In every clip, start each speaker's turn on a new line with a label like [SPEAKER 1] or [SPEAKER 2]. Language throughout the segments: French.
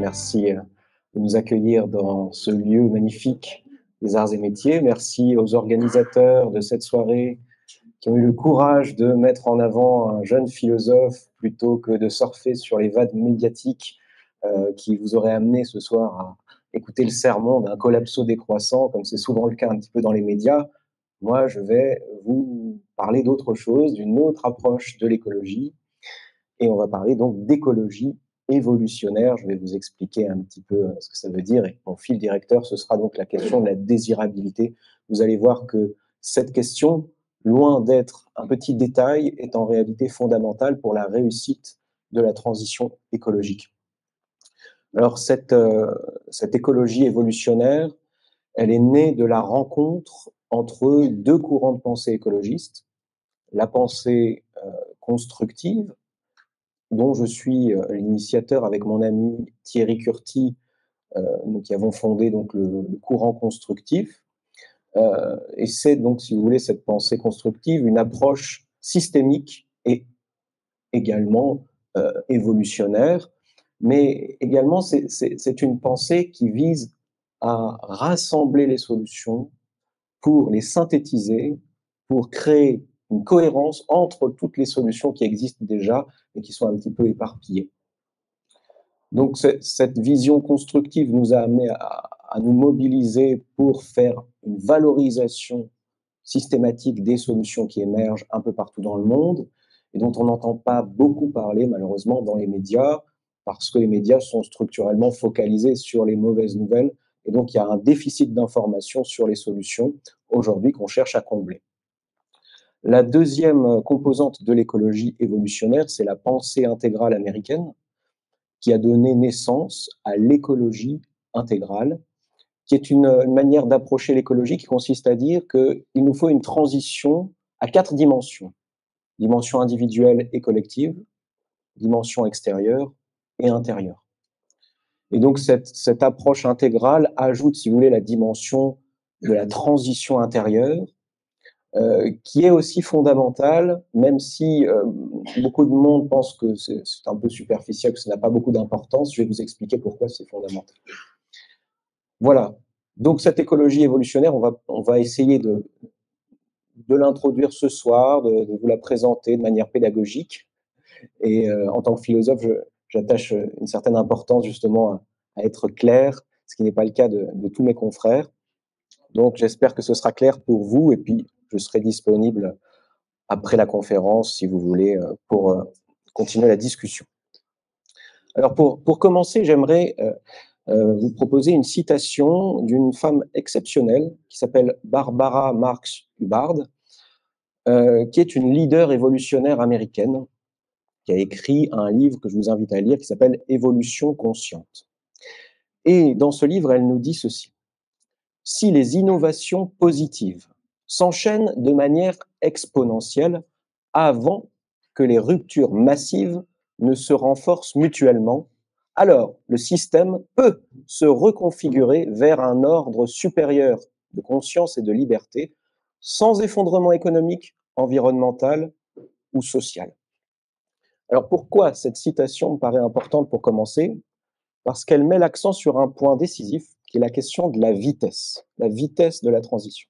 [SPEAKER 1] Merci de nous accueillir dans ce lieu magnifique des arts et métiers. Merci aux organisateurs de cette soirée qui ont eu le courage de mettre en avant un jeune philosophe plutôt que de surfer sur les vagues médiatiques qui vous auraient amené ce soir à écouter le sermon d'un collapso décroissant, comme c'est souvent le cas un petit peu dans les médias. Moi, je vais vous parler d'autre chose, d'une autre approche de l'écologie, et on va parler donc d'écologie évolutionnaire. Je vais vous expliquer un petit peu ce que ça veut dire, et mon fil directeur, ce sera donc la question de la désirabilité. Vous allez voir que cette question, loin d'être un petit détail, est en réalité fondamentale pour la réussite de la transition écologique. Alors cette écologie évolutionnaire, elle est née de la rencontre entre deux courants de pensée écologistes, la pensée constructive, dont je suis l'initiateur avec mon ami Thierry Curti, nous qui avons fondé donc le courant constructif. Et c'est donc, si vous voulez, cette pensée constructive, une approche systémique et également évolutionnaire, mais également c'est une pensée qui vise à rassembler les solutions pour les synthétiser, pour créer une cohérence entre toutes les solutions qui existent déjà et qui sont un petit peu éparpillées. Donc cette vision constructive nous a amené à nous mobiliser pour faire une valorisation systématique des solutions qui émergent un peu partout dans le monde et dont on n'entend pas beaucoup parler malheureusement dans les médias, parce que les médias sont structurellement focalisés sur les mauvaises nouvelles, et donc il y a un déficit d'information sur les solutions aujourd'hui qu'on cherche à combler. La deuxième composante de l'écologie évolutionnaire, c'est la pensée intégrale américaine, qui a donné naissance à l'écologie intégrale, qui est une manière d'approcher l'écologie qui consiste à dire qu'il nous faut une transition à 4 dimensions. Dimension individuelle et collective, dimension extérieure et intérieure. Et donc cette approche intégrale ajoute, si vous voulez, la dimension de la transition intérieure, qui est aussi fondamentale, même si beaucoup de monde pense que c'est un peu superficiel, que ça n'a pas beaucoup d'importance. Je vais vous expliquer pourquoi c'est fondamental. Voilà. Donc cette écologie évolutionnaire, on va essayer de l'introduire ce soir, de vous la présenter de manière pédagogique. Et en tant que philosophe, j'attache une certaine importance justement à être clair, ce qui n'est pas le cas de tous mes confrères. Donc j'espère que ce sera clair pour vous, et puis je serai disponible après la conférence, si vous voulez, pour continuer la discussion. Alors pour commencer, j'aimerais vous proposer une citation d'une femme exceptionnelle qui s'appelle Barbara Marx Hubbard, qui est une leader évolutionnaire américaine, qui a écrit un livre que je vous invite à lire, qui s'appelle « Évolution consciente ». Et dans ce livre, elle nous dit ceci: « Si les innovations positives s'enchaînent de manière exponentielle avant que les ruptures massives ne se renforcent mutuellement, alors le système peut se reconfigurer vers un ordre supérieur de conscience et de liberté, sans effondrement économique, environnemental ou social. » Alors pourquoi cette citation me paraît importante pour commencer? Parce qu'elle met l'accent sur un point décisif, qui est la question de la vitesse de la transition.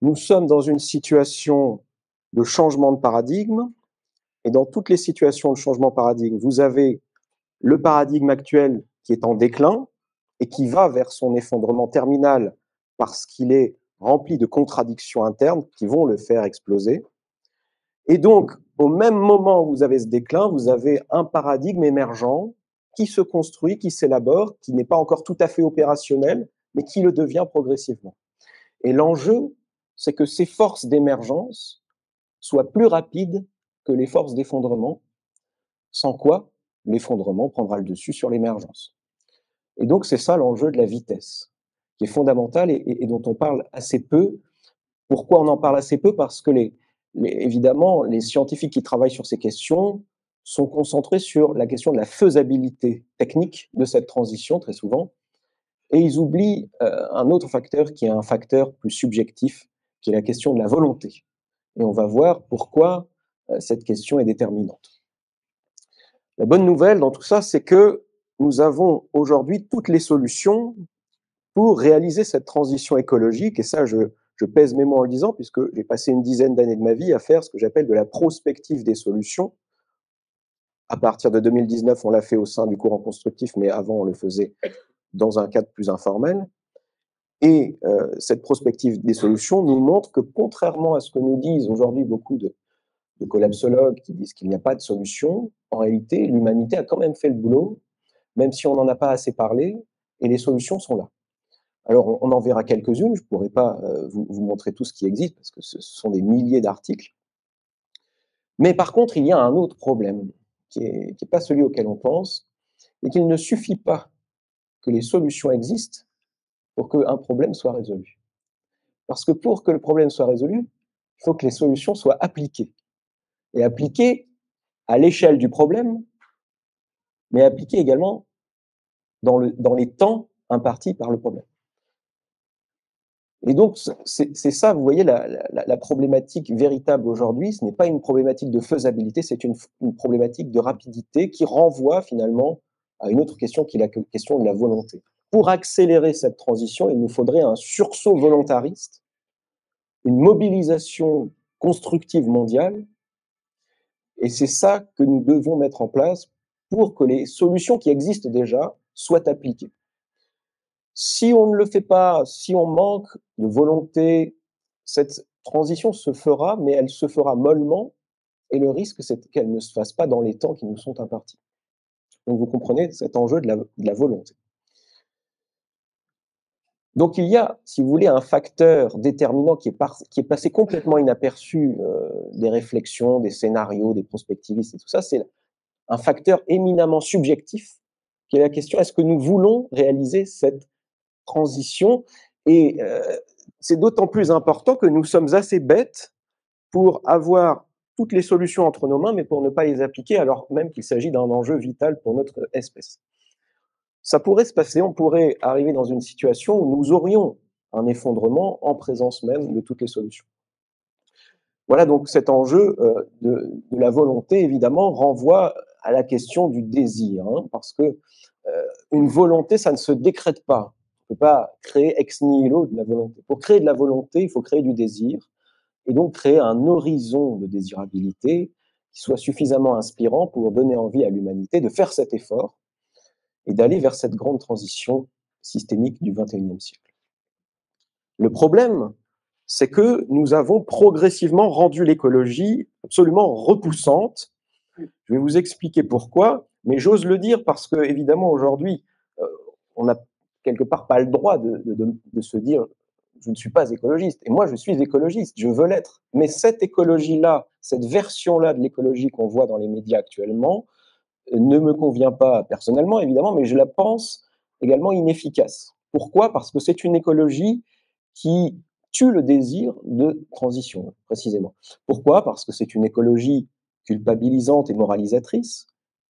[SPEAKER 1] Nous sommes dans une situation de changement de paradigme, et dans toutes les situations de changement de paradigme, vous avez le paradigme actuel qui est en déclin et qui va vers son effondrement terminal parce qu'il est rempli de contradictions internes qui vont le faire exploser. Et donc, au même moment où vous avez ce déclin, vous avez un paradigme émergent qui se construit, qui s'élabore, qui n'est pas encore tout à fait opérationnel, mais qui le devient progressivement. Et l'enjeu, c'est que ces forces d'émergence soient plus rapides que les forces d'effondrement, sans quoi l'effondrement prendra le dessus sur l'émergence. Et donc, c'est ça l'enjeu de la vitesse, qui est fondamental et dont on parle assez peu. Pourquoi on en parle assez peu? Parce que évidemment, les scientifiques qui travaillent sur ces questions sont concentrés sur la question de la faisabilité technique de cette transition, très souvent, et ils oublient un autre facteur qui est un facteur plus subjectif, qui est la question de la volonté. Et on va voir pourquoi cette question est déterminante. La bonne nouvelle dans tout ça, c'est que nous avons aujourd'hui toutes les solutions pour réaliser cette transition écologique, et ça, je pèse mes mots en le disant, puisque j'ai passé une dizaine d'années de ma vie à faire ce que j'appelle de la prospective des solutions. À partir de 2019, on l'a fait au sein du courant constructif, mais avant, on le faisait dans un cadre plus informel. Et cette prospective des solutions nous montre que, contrairement à ce que nous disent aujourd'hui beaucoup de collapsologues qui disent qu'il n'y a pas de solution, en réalité, l'humanité a quand même fait le boulot, même si on n'en a pas assez parlé, et les solutions sont là. Alors, on en verra quelques-unes, je ne pourrai pas vous montrer tout ce qui existe, parce que ce sont des milliers d'articles. Mais par contre, il y a un autre problème, qui n'est pas celui auquel on pense, et qu'il ne suffit pas que les solutions existent pour qu'un problème soit résolu. Parce que pour que le problème soit résolu, il faut que les solutions soient appliquées. Et appliquées à l'échelle du problème, mais appliquées également dans les temps impartis par le problème. Et donc, c'est ça, vous voyez, la problématique véritable aujourd'hui, ce n'est pas une problématique de faisabilité, c'est une problématique de rapidité qui renvoie finalement à une autre question qui est la question de la volonté. Pour accélérer cette transition, il nous faudrait un sursaut volontariste, une mobilisation constructive mondiale, et c'est ça que nous devons mettre en place pour que les solutions qui existent déjà soient appliquées. Si on ne le fait pas, si on manque de volonté, cette transition se fera, mais elle se fera mollement, et le risque, c'est qu'elle ne se fasse pas dans les temps qui nous sont impartis. Donc vous comprenez cet enjeu de la volonté. Donc il y a, si vous voulez, un facteur déterminant qui est passé complètement inaperçu des réflexions, des scénarios, des prospectivistes et tout ça, c'est un facteur éminemment subjectif, qui est la question, est-ce que nous voulons réaliser cette transition? Et c'est d'autant plus important que nous sommes assez bêtes pour avoir toutes les solutions entre nos mains, mais pour ne pas les appliquer, alors même qu'il s'agit d'un enjeu vital pour notre espèce. Ça pourrait se passer, on pourrait arriver dans une situation où nous aurions un effondrement en présence même de toutes les solutions. Voilà, donc cet enjeu de la volonté, évidemment, renvoie à la question du désir, hein, parce que une volonté, ça ne se décrète pas. On ne peut pas créer ex nihilo de la volonté. Pour créer de la volonté, il faut créer du désir, et donc créer un horizon de désirabilité qui soit suffisamment inspirant pour donner envie à l'humanité de faire cet effort et d'aller vers cette grande transition systémique du XXIe siècle. Le problème, c'est que nous avons progressivement rendu l'écologie absolument repoussante. Je vais vous expliquer pourquoi, mais j'ose le dire parce que, évidemment, aujourd'hui, on n'a quelque part pas le droit de se dire je ne suis pas écologiste. Et moi, je suis écologiste, je veux l'être. Mais cette écologie-là, cette version-là de l'écologie qu'on voit dans les médias actuellement, ne me convient pas personnellement, évidemment, mais je la pense également inefficace. Pourquoi? Parce que c'est une écologie qui tue le désir de transition, précisément. Pourquoi? Parce que c'est une écologie culpabilisante et moralisatrice,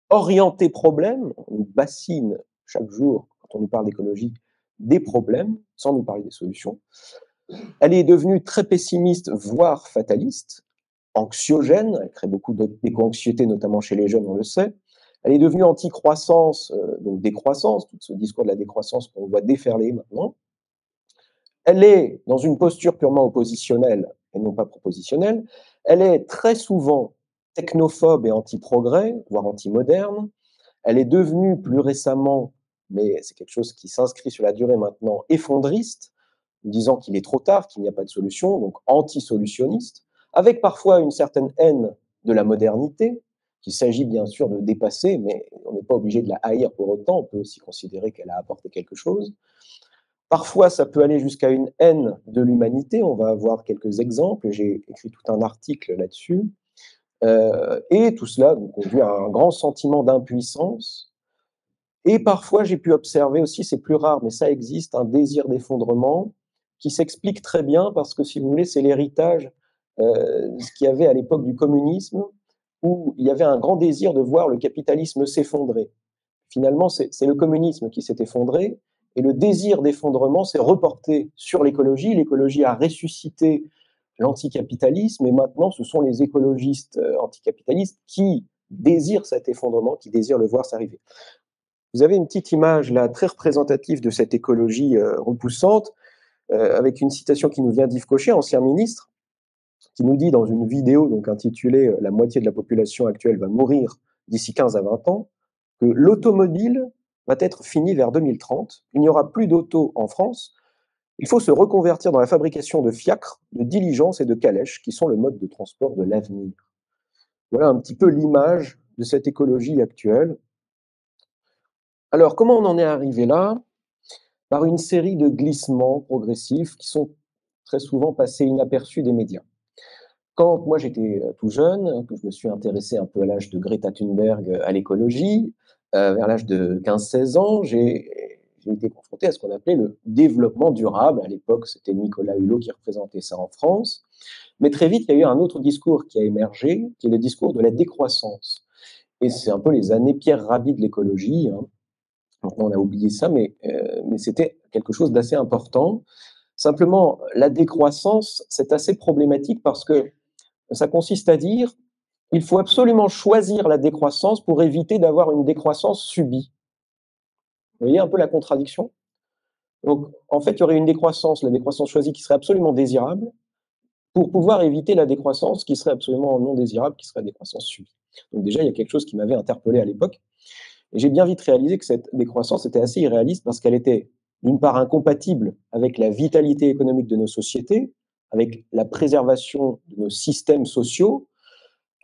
[SPEAKER 1] orientée problème, on nous bassine chaque jour, quand on nous parle d'écologie, des problèmes, sans nous parler des solutions. Elle est devenue très pessimiste, voire fataliste, anxiogène, elle crée beaucoup d'éco-anxiété, notamment chez les jeunes, on le sait. Elle est devenue anti-croissance, donc décroissance, tout ce discours de la décroissance qu'on voit déferler maintenant. Elle est dans une posture purement oppositionnelle et non pas propositionnelle. Elle est très souvent technophobe et anti-progrès, voire anti-moderne. Elle est devenue plus récemment, mais c'est quelque chose qui s'inscrit sur la durée maintenant, effondriste, disant qu'il est trop tard, qu'il n'y a pas de solution, donc anti-solutionniste, avec parfois une certaine haine de la modernité, qu'il s'agit bien sûr de dépasser, mais on n'est pas obligé de la haïr pour autant, on peut aussi considérer qu'elle a apporté quelque chose. Parfois, ça peut aller jusqu'à une haine de l'humanité, on va avoir quelques exemples, j'ai écrit tout un article là-dessus, et tout cela nous conduit à un grand sentiment d'impuissance. Et parfois, j'ai pu observer aussi, c'est plus rare, mais ça existe, un désir d'effondrement qui s'explique très bien parce que, si vous voulez, c'est l'héritage de ce qu'il y avait à l'époque du communisme, où il y avait un grand désir de voir le capitalisme s'effondrer. Finalement, c'est le communisme qui s'est effondré, et le désir d'effondrement s'est reporté sur l'écologie. L'écologie a ressuscité l'anticapitalisme, et maintenant, ce sont les écologistes anticapitalistes qui désirent cet effondrement, qui désirent le voir s'arriver. Vous avez une petite image là, très représentative de cette écologie repoussante, avec une citation qui nous vient d'Yves Cochet, ancien ministre, qui nous dit dans une vidéo donc intitulée La moitié de la population actuelle va mourir d'ici 15 à 20 ans, que l'automobile va être finie vers 2030. Il n'y aura plus d'auto en France. Il faut se reconvertir dans la fabrication de fiacres, de diligences et de calèches, qui sont le mode de transport de l'avenir. Voilà un petit peu l'image de cette écologie actuelle. Alors, comment on en est arrivé là? Par une série de glissements progressifs qui sont très souvent passés inaperçus des médias. Quand moi j'étais tout jeune, que je me suis intéressé un peu à l'âge de Greta Thunberg à l'écologie, vers l'âge de 15-16 ans, j'ai été confronté à ce qu'on appelait le développement durable. À l'époque, c'était Nicolas Hulot qui représentait ça en France. Mais très vite, il y a eu un autre discours qui a émergé, qui est le discours de la décroissance. Et c'est un peu les années Pierre Rabhi de l'écologie, hein. Maintenant, on a oublié ça, mais c'était quelque chose d'assez important. Simplement, la décroissance, c'est assez problématique parce que ça consiste à dire il faut absolument choisir la décroissance pour éviter d'avoir une décroissance subie. Vous voyez un peu la contradiction? Donc, en fait, il y aurait une décroissance, la décroissance choisie, qui serait absolument désirable, pour pouvoir éviter la décroissance qui serait absolument non désirable, qui serait la décroissance subie. Donc déjà, il y a quelque chose qui m'avait interpellé à l'époque. Et j'ai bien vite réalisé que cette décroissance était assez irréaliste parce qu'elle était, d'une part, incompatible avec la vitalité économique de nos sociétés, avec la préservation de nos systèmes sociaux.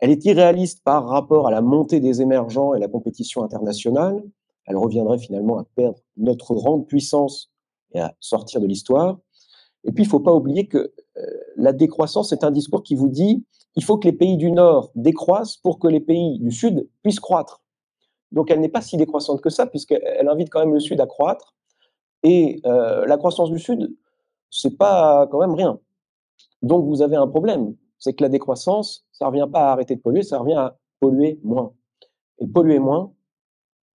[SPEAKER 1] Elle est irréaliste par rapport à la montée des émergents et la compétition internationale. Elle reviendrait finalement à perdre notre rang de puissance et à sortir de l'histoire. Et puis, il ne faut pas oublier que la décroissance est un discours qui vous dit il faut que les pays du Nord décroissent pour que les pays du Sud puissent croître. Donc, elle n'est pas si décroissante que ça, puisqu'elle invite quand même le Sud à croître. Et la croissance du Sud, c'est pas quand même rien. Donc, vous avez un problème. C'est que la décroissance, ça ne revient pas à arrêter de polluer, ça revient à polluer moins. Et polluer moins,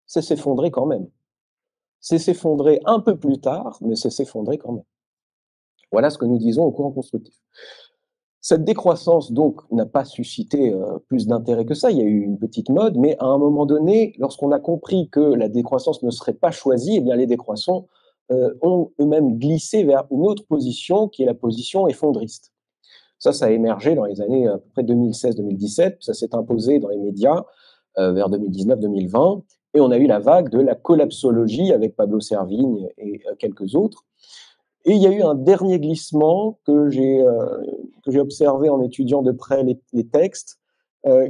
[SPEAKER 1] c'est s'effondrer quand même. C'est s'effondrer un peu plus tard, mais c'est s'effondrer quand même. Voilà ce que nous disons au courant constructif. Cette décroissance, donc, n'a pas suscité plus d'intérêt que ça. Il y a eu une petite mode, mais à un moment donné, lorsqu'on a compris que la décroissance ne serait pas choisie, eh bien, les décroissants ont eux-mêmes glissé vers une autre position, qui est la position effondriste. Ça a émergé dans les années à peu près 2016-2017, ça s'est imposé dans les médias vers 2019-2020, et on a eu la vague de la collapsologie avec Pablo Servigne et quelques autres. Et il y a eu un dernier glissement que j'ai observé en étudiant de près les textes,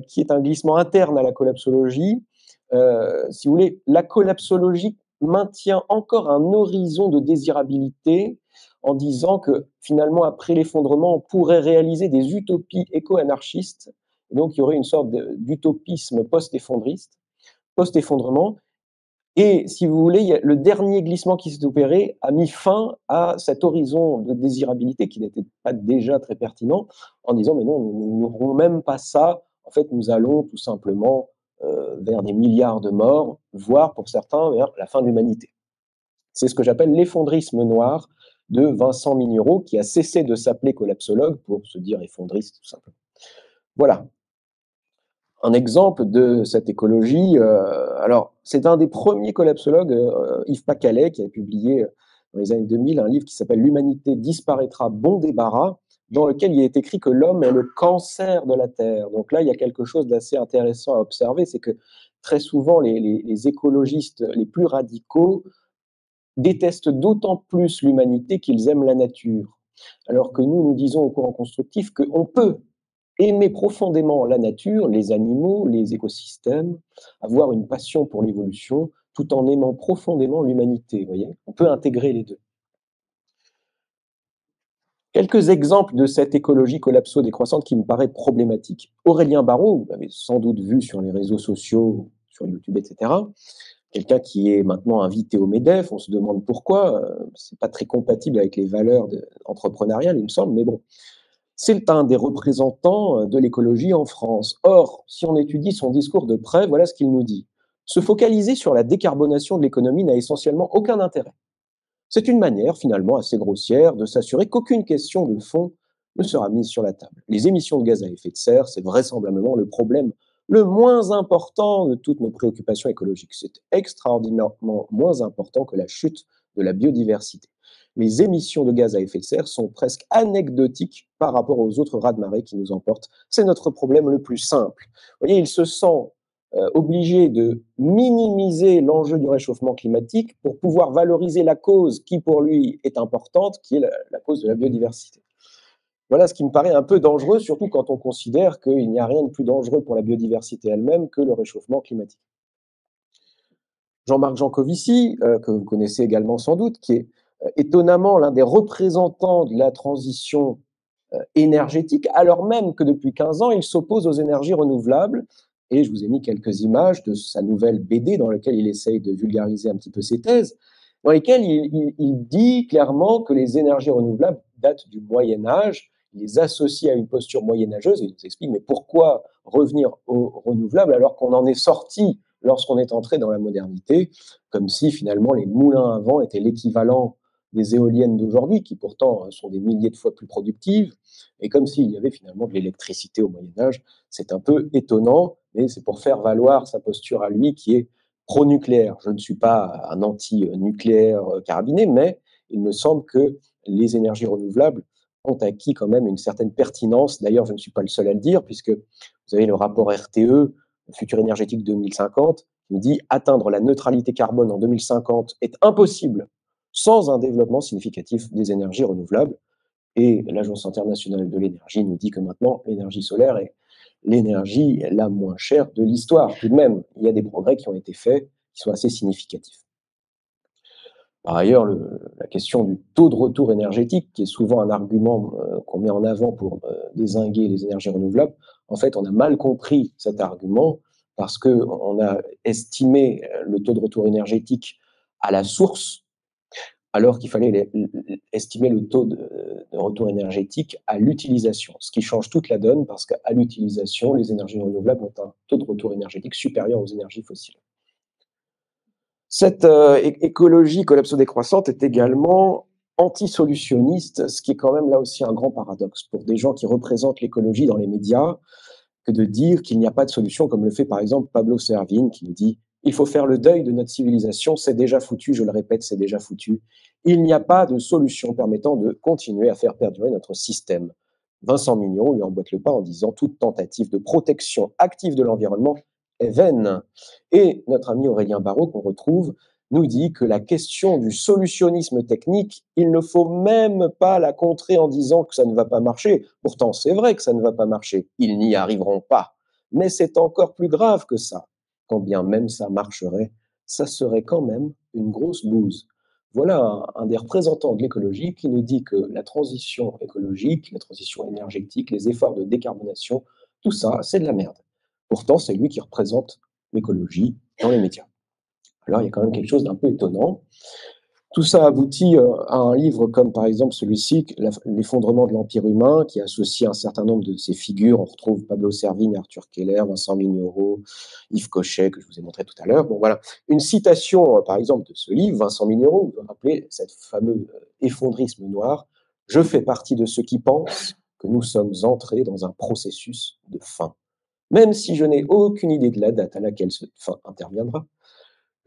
[SPEAKER 1] qui est un glissement interne à la collapsologie. Si vous voulez, la collapsologie maintient encore un horizon de désirabilité en disant que finalement, après l'effondrement, on pourrait réaliser des utopies éco-anarchistes. Donc, il y aurait une sorte d'utopisme post-effondrement. Et si vous voulez, le dernier glissement qui s'est opéré a mis fin à cet horizon de désirabilité qui n'était pas déjà très pertinent, en disant mais non, nous n'aurons même pas ça. En fait, nous allons tout simplement vers des milliards de morts, voire pour certains vers la fin de l'humanité. C'est ce que j'appelle l'effondrisme noir de Vincent Mignereau, qui a cessé de s'appeler collapsologue pour se dire effondriste tout simplement. Voilà. Un exemple de cette écologie, alors c'est un des premiers collapsologues, Yves Pacalet, qui a publié dans les années 2000 un livre qui s'appelle L'humanité disparaîtra, bon débarras, dans lequel il est écrit que l'homme est le cancer de la Terre. Donc là, il y a quelque chose d'assez intéressant à observer, c'est que très souvent les écologistes les plus radicaux détestent d'autant plus l'humanité qu'ils aiment la nature. Alors que nous disons au courant constructif qu'on peut aimer profondément la nature, les animaux, les écosystèmes, avoir une passion pour l'évolution, tout en aimant profondément l'humanité, vous voyez? On peut intégrer les deux. Quelques exemples de cette écologie collapso-décroissante qui me paraît problématique. Aurélien Barraud, vous l'avez sans doute vu sur les réseaux sociaux, sur YouTube, etc., quelqu'un qui est maintenant invité au MEDEF, on se demande pourquoi, c'est pas très compatible avec les valeurs entrepreneuriales, il me semble, mais bon. C'est un des représentants de l'écologie en France. Or, si on étudie son discours de près, voilà ce qu'il nous dit. Se focaliser sur la décarbonation de l'économie n'a essentiellement aucun intérêt. C'est une manière, finalement, assez grossière de s'assurer qu'aucune question de fond ne sera mise sur la table. Les émissions de gaz à effet de serre, c'est vraisemblablement le problème le moins important de toutes nos préoccupations écologiques. C'est extraordinairement moins important que la chute de la biodiversité. Les émissions de gaz à effet de serre sont presque anecdotiques par rapport aux autres raz-de-marée qui nous emportent. C'est notre problème le plus simple. Vous voyez, il se sent obligé de minimiser l'enjeu du réchauffement climatique pour pouvoir valoriser la cause qui, pour lui, est importante, qui est la cause de la biodiversité. Voilà ce qui me paraît un peu dangereux, surtout quand on considère qu'il n'y a rien de plus dangereux pour la biodiversité elle-même que le réchauffement climatique. Jean-Marc Jancovici, que vous connaissez également sans doute, qui est étonnamment l'un des représentants de la transition énergétique, alors même que depuis 15 ans, il s'oppose aux énergies renouvelables. Et je vous ai mis quelques images de sa nouvelle BD dans laquelle il essaye de vulgariser un petit peu ses thèses, dans lesquelles il dit clairement que les énergies renouvelables datent du Moyen Âge. Il les associe à une posture moyenâgeuse et il nous explique mais pourquoi revenir aux renouvelables alors qu'on en est sorti lorsqu'on est entré dans la modernité, comme si finalement les moulins à vent étaient l'équivalent des éoliennes d'aujourd'hui, qui pourtant sont des milliers de fois plus productives, et comme s'il y avait finalement de l'électricité au Moyen-Âge. C'est un peu étonnant, mais c'est pour faire valoir sa posture à lui qui est pro-nucléaire. Je ne suis pas un anti-nucléaire carabiné, mais il me semble que les énergies renouvelables ont acquis quand même une certaine pertinence. D'ailleurs, je ne suis pas le seul à le dire, puisque vous avez le rapport RTE, Futur énergétique 2050, qui nous dit atteindre la neutralité carbone en 2050 est impossible sans un développement significatif des énergies renouvelables. Et l'Agence internationale de l'énergie nous dit que maintenant, l'énergie solaire est l'énergie la moins chère de l'histoire. Tout de même, il y a des progrès qui ont été faits, qui sont assez significatifs. Par ailleurs, la question du taux de retour énergétique, qui est souvent un argument qu'on met en avant pour dézinguer les énergies renouvelables, en fait, on a mal compris cet argument parce qu'on a estimé le taux de retour énergétique à la source, alors qu'il fallait estimer le taux de retour énergétique à l'utilisation, ce qui change toute la donne parce qu'à l'utilisation, les énergies renouvelables ont un taux de retour énergétique supérieur aux énergies fossiles. Cette écologie collapso-décroissante est également anti-solutionniste, ce qui est quand même là aussi un grand paradoxe pour des gens qui représentent l'écologie dans les médias, que de dire qu'il n'y a pas de solution, comme le fait par exemple Pablo Servigne, qui nous dit « Il faut faire le deuil de notre civilisation, c'est déjà foutu, je le répète, c'est déjà foutu. Il n'y a pas de solution permettant de continuer à faire perdurer notre système. » Vincent Mignon lui emboîte le pas en disant « Toute tentative de protection active de l'environnement est vaine. » Et notre ami Aurélien Barraud, qu'on retrouve, nous dit que la question du solutionnisme technique, il ne faut même pas la contrer en disant que ça ne va pas marcher. Pourtant, c'est vrai que ça ne va pas marcher. Ils n'y arriveront pas. Mais c'est encore plus grave que ça. Quand bien même ça marcherait, ça serait quand même une grosse bouse. Voilà un des représentants de l'écologie qui nous dit que la transition écologique, la transition énergétique, les efforts de décarbonation, tout ça, c'est de la merde. Pourtant, c'est lui qui représente l'écologie dans les médias. Alors, il y a quand même quelque chose d'un peu étonnant. Tout ça aboutit à un livre comme par exemple celui-ci, L'effondrement de l'Empire humain, qui associe un certain nombre de ces figures. On retrouve Pablo Servigne, Arthur Keller, Vincent Mignereau, Yves Cochet, que je vous ai montré tout à l'heure. Bon, voilà. Une citation, par exemple, de ce livre, Vincent Mignereau, vous vous rappelez cette fameux effondrisme noir. « Je fais partie de ceux qui pensent que nous sommes entrés dans un processus de fin. Même si je n'ai aucune idée de la date à laquelle cette fin interviendra,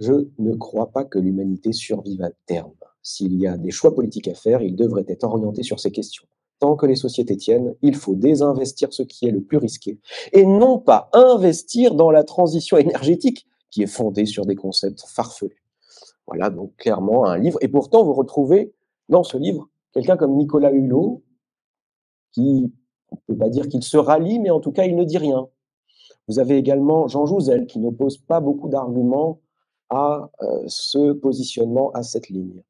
[SPEAKER 1] je ne crois pas que l'humanité survive à terme. S'il y a des choix politiques à faire, ils devraient être orientés sur ces questions. Tant que les sociétés tiennent, il faut désinvestir ce qui est le plus risqué et non pas investir dans la transition énergétique qui est fondée sur des concepts farfelus. » Voilà donc clairement un livre. Et pourtant, vous retrouvez dans ce livre quelqu'un comme Nicolas Hulot qui, on ne peut pas dire qu'il se rallie, mais en tout cas, il ne dit rien. Vous avez également Jean Jouzel qui n'oppose pas beaucoup d'arguments à ce positionnement, à cette ligne,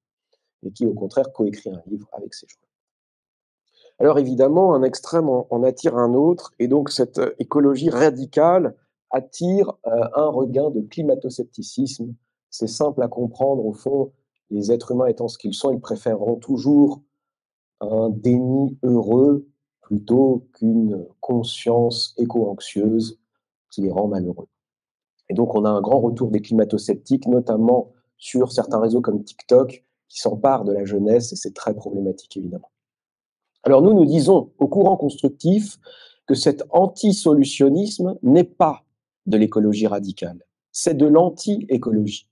[SPEAKER 1] et qui au contraire coécrit un livre avec ces gens. Alors évidemment, un extrême en attire un autre, et donc cette écologie radicale attire un regain de climato-scepticisme. C'est simple à comprendre, au fond, les êtres humains étant ce qu'ils sont, ils préféreront toujours un déni heureux plutôt qu'une conscience éco-anxieuse qui les rend malheureux. Et donc, on a un grand retour des climato-sceptiques, notamment sur certains réseaux comme TikTok, qui s'emparent de la jeunesse, et c'est très problématique, évidemment. Alors, nous disons au courant constructif que cet anti-solutionnisme n'est pas de l'écologie radicale, c'est de l'anti-écologie.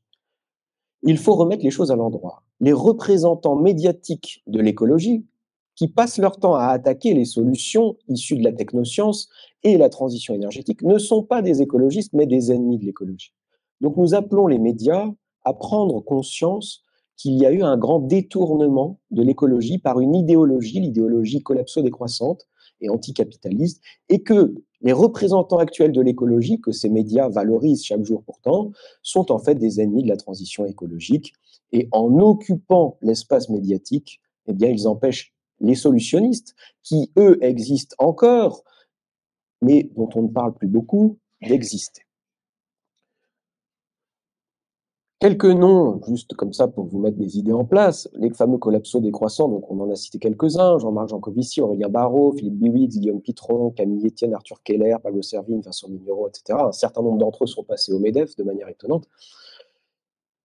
[SPEAKER 1] Il faut remettre les choses à l'endroit. Les représentants médiatiques de l'écologie, qui passent leur temps à attaquer les solutions issues de la technoscience et la transition énergétique, ne sont pas des écologistes, mais des ennemis de l'écologie. Donc nous appelons les médias à prendre conscience qu'il y a eu un grand détournement de l'écologie par une idéologie, l'idéologie collapso-décroissante et anticapitaliste, et que les représentants actuels de l'écologie, que ces médias valorisent chaque jour pourtant, sont en fait des ennemis de la transition écologique. Et en occupant l'espace médiatique, eh bien, ils empêchent les solutionnistes, qui, eux, existent encore, mais dont on ne parle plus beaucoup, d'exister. Quelques noms, juste comme ça pour vous mettre des idées en place, les fameux collapsos décroissants, donc on en a cité quelques-uns, Jean-Marc Jancovici, Aurélien Barraud, Philippe Biwix, Guillaume Pitron, Camille Etienne, Arthur Keller, Pablo Servigne, Vincent Mignereau, etc. Un certain nombre d'entre eux sont passés au MEDEF de manière étonnante.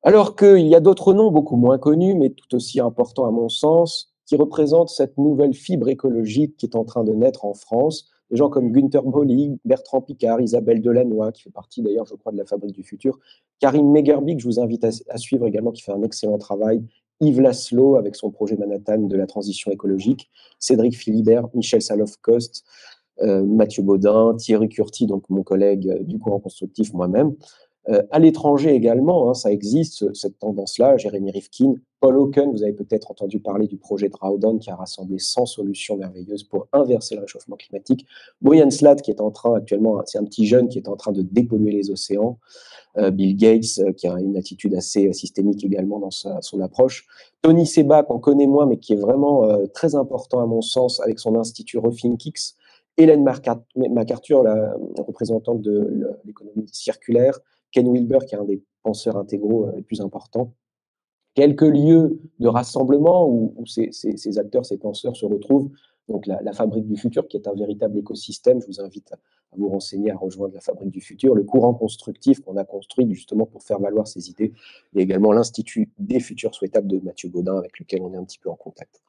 [SPEAKER 1] Alors qu'il y a d'autres noms beaucoup moins connus, mais tout aussi importants à mon sens, qui représentent cette nouvelle fibre écologique qui est en train de naître en France. Des gens comme Günther Bollig, Bertrand Piccard, Isabelle Delannoy, qui fait partie d'ailleurs, je crois, de la Fabrique du Futur, Karim Megerbi, que je vous invite à suivre également, qui fait un excellent travail, Yves Laszlo, avec son projet Manhattan de la transition écologique, Cédric Philibert, Michel Saloff-Coste, Mathieu Baudin, Thierry Curti, donc mon collègue du courant constructif, moi-même. À l'étranger également, hein, ça existe, cette tendance-là. Jérémy Rifkin, Paul Hawken, vous avez peut-être entendu parler du projet Drawdown qui a rassemblé 100 solutions merveilleuses pour inverser le réchauffement climatique. Boyan Slat, qui est en train actuellement, c'est un petit jeune qui est en train de dépolluer les océans. Bill Gates, qui a une attitude assez systémique également dans son approche. Tony Seba, qu'on connaît moins, mais qui est vraiment très important à mon sens, avec son institut RethinkX. Hélène MacArthur, la représentante de l'économie circulaire. Ken Wilber, qui est un des penseurs intégraux les plus importants. Quelques lieux de rassemblement où ces acteurs, ces penseurs se retrouvent. Donc la Fabrique du Futur, qui est un véritable écosystème. Je vous invite à vous renseigner, à rejoindre la Fabrique du Futur. Le courant constructif qu'on a construit justement pour faire valoir ces idées. Et également l'Institut des futurs souhaitables de Mathieu Baudin, avec lequel on est un petit peu en contact.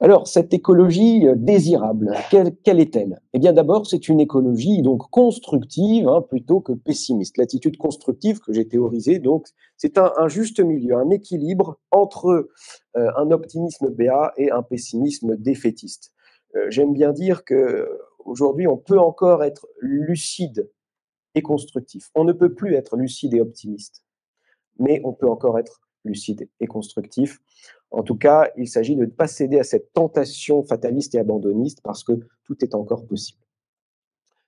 [SPEAKER 1] Alors, cette écologie désirable, quelle est-elle? Eh bien, d'abord, c'est une écologie donc constructive hein, plutôt que pessimiste. L'attitude constructive que j'ai théorisée, donc, c'est un juste milieu, un équilibre entre un optimisme béat et un pessimisme défaitiste. J'aime bien dire que aujourd'hui, on peut encore être lucide et constructif. On ne peut plus être lucide et optimiste, mais on peut encore être lucide et constructif. En tout cas, il s'agit de ne pas céder à cette tentation fataliste et abandonniste parce que tout est encore possible.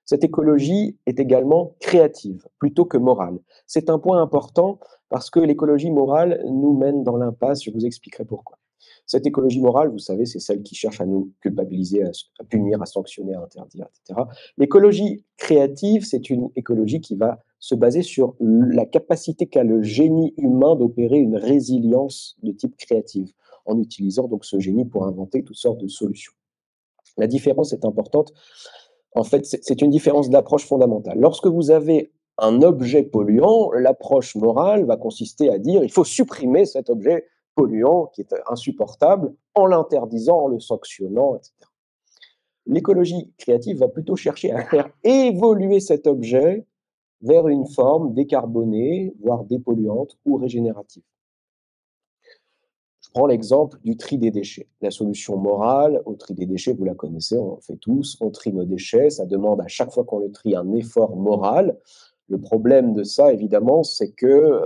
[SPEAKER 1] Cette écologie est également créative plutôt que morale. C'est un point important parce que l'écologie morale nous mène dans l'impasse. Je vous expliquerai pourquoi. Cette écologie morale, vous savez, c'est celle qui cherche à nous culpabiliser, à punir, à sanctionner, à interdire, etc. L'écologie créative, c'est une écologie qui va se baser sur la capacité qu'a le génie humain d'opérer une résilience de type créative, en utilisant donc ce génie pour inventer toutes sortes de solutions. La différence est importante. En fait, c'est une différence d'approche fondamentale. Lorsque vous avez un objet polluant, l'approche morale va consister à dire il faut supprimer cet objet polluant qui est insupportable en l'interdisant, en le sanctionnant, etc. L'écologie créative va plutôt chercher à faire évoluer cet objet vers une forme décarbonée, voire dépolluante ou régénérative. Je prends l'exemple du tri des déchets. La solution morale au tri des déchets, vous la connaissez, on le fait tous, on trie nos déchets, ça demande à chaque fois qu'on le trie un effort moral. Le problème de ça, évidemment, c'est que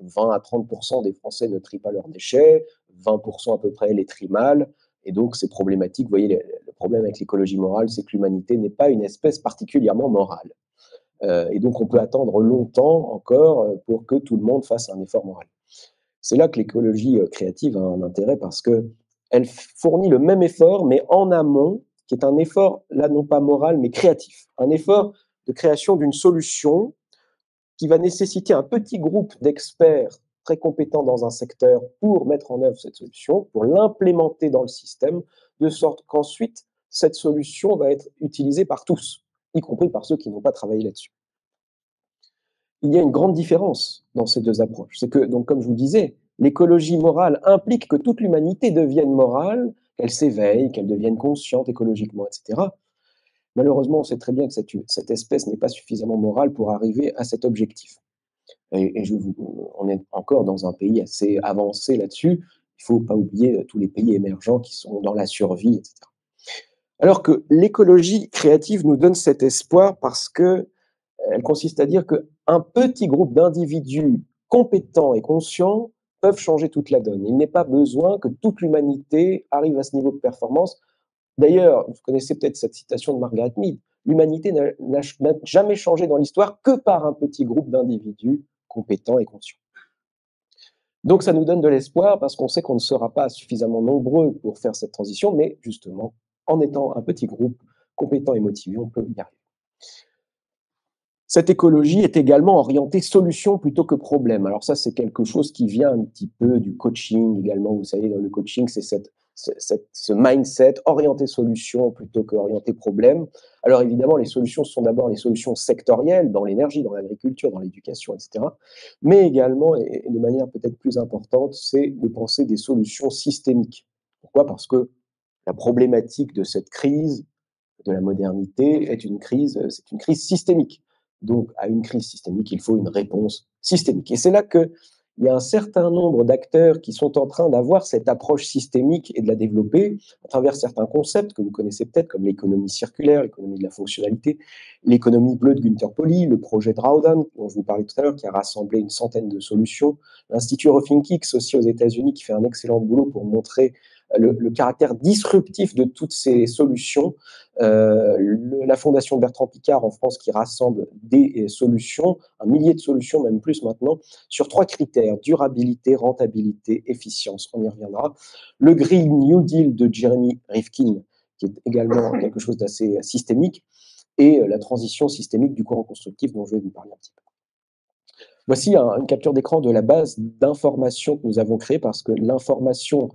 [SPEAKER 1] 20 à 30% des Français ne trient pas leurs déchets, 20% à peu près les trient mal, et donc c'est problématique. Vous voyez, le problème avec l'écologie morale, c'est que l'humanité n'est pas une espèce particulièrement morale. Et donc on peut attendre longtemps encore pour que tout le monde fasse un effort moral. C'est là que l'écologie créative a un intérêt parce qu'elle fournit le même effort, mais en amont, qui est un effort, là non pas moral, mais créatif. Un effort de création d'une solution qui va nécessiter un petit groupe d'experts très compétents dans un secteur pour mettre en œuvre cette solution, pour l'implémenter dans le système, de sorte qu'ensuite, cette solution va être utilisée par tous, y compris par ceux qui n'ont pas travaillé là-dessus. Il y a une grande différence dans ces deux approches. C'est que, donc, comme je vous disais, l'écologie morale implique que toute l'humanité devienne morale, qu'elle s'éveille, qu'elle devienne consciente écologiquement, etc. Malheureusement, on sait très bien que cette espèce n'est pas suffisamment morale pour arriver à cet objectif. Et on est encore dans un pays assez avancé là-dessus. Il ne faut pas oublier tous les pays émergents qui sont dans la survie, etc. Alors que l'écologie créative nous donne cet espoir parce que elle consiste à dire qu'un petit groupe d'individus compétents et conscients peuvent changer toute la donne. Il n'est pas besoin que toute l'humanité arrive à ce niveau de performance. D'ailleurs, vous connaissez peut-être cette citation de Margaret Mead, l'humanité n'a jamais changé dans l'histoire que par un petit groupe d'individus compétents et conscients. Donc ça nous donne de l'espoir parce qu'on sait qu'on ne sera pas suffisamment nombreux pour faire cette transition, mais justement, en étant un petit groupe compétent et motivé, on peut y arriver. Cette écologie est également orientée solution plutôt que problème. Alors ça, c'est quelque chose qui vient un petit peu du coaching également. Vous savez, dans le coaching, c'est ce mindset orienté solution plutôt qu'orienté problème. Alors évidemment, les solutions sont d'abord les solutions sectorielles dans l'énergie, dans l'agriculture, dans l'éducation, etc. Mais également, et de manière peut-être plus importante, c'est de penser des solutions systémiques. Pourquoi? Parce que la problématique de cette crise de la modernité c'est une crise systémique. Donc, à une crise systémique, il faut une réponse systémique. Et c'est là qu'il y a un certain nombre d'acteurs qui sont en train d'avoir cette approche systémique et de la développer à travers certains concepts que vous connaissez peut-être, comme l'économie circulaire, l'économie de la fonctionnalité, l'économie bleue de Günther Pauli, le projet Drawdown, dont je vous parlais tout à l'heure, qui a rassemblé une centaine de solutions, l'Institut ThinkX aussi aux États-Unis, qui fait un excellent boulot pour montrer le caractère disruptif de toutes ces solutions, la Fondation Bertrand Piccard en France qui rassemble des solutions, un millier de solutions, même plus maintenant, sur 3 critères: durabilité, rentabilité, efficience. On y reviendra. Le Green New Deal de Jeremy Rifkin, qui est également quelque chose d'assez systémique, et la transition systémique du courant constructif dont je vais vous parler un petit peu. Voici une capture d'écran de la base d'information que nous avons créée parce que l'information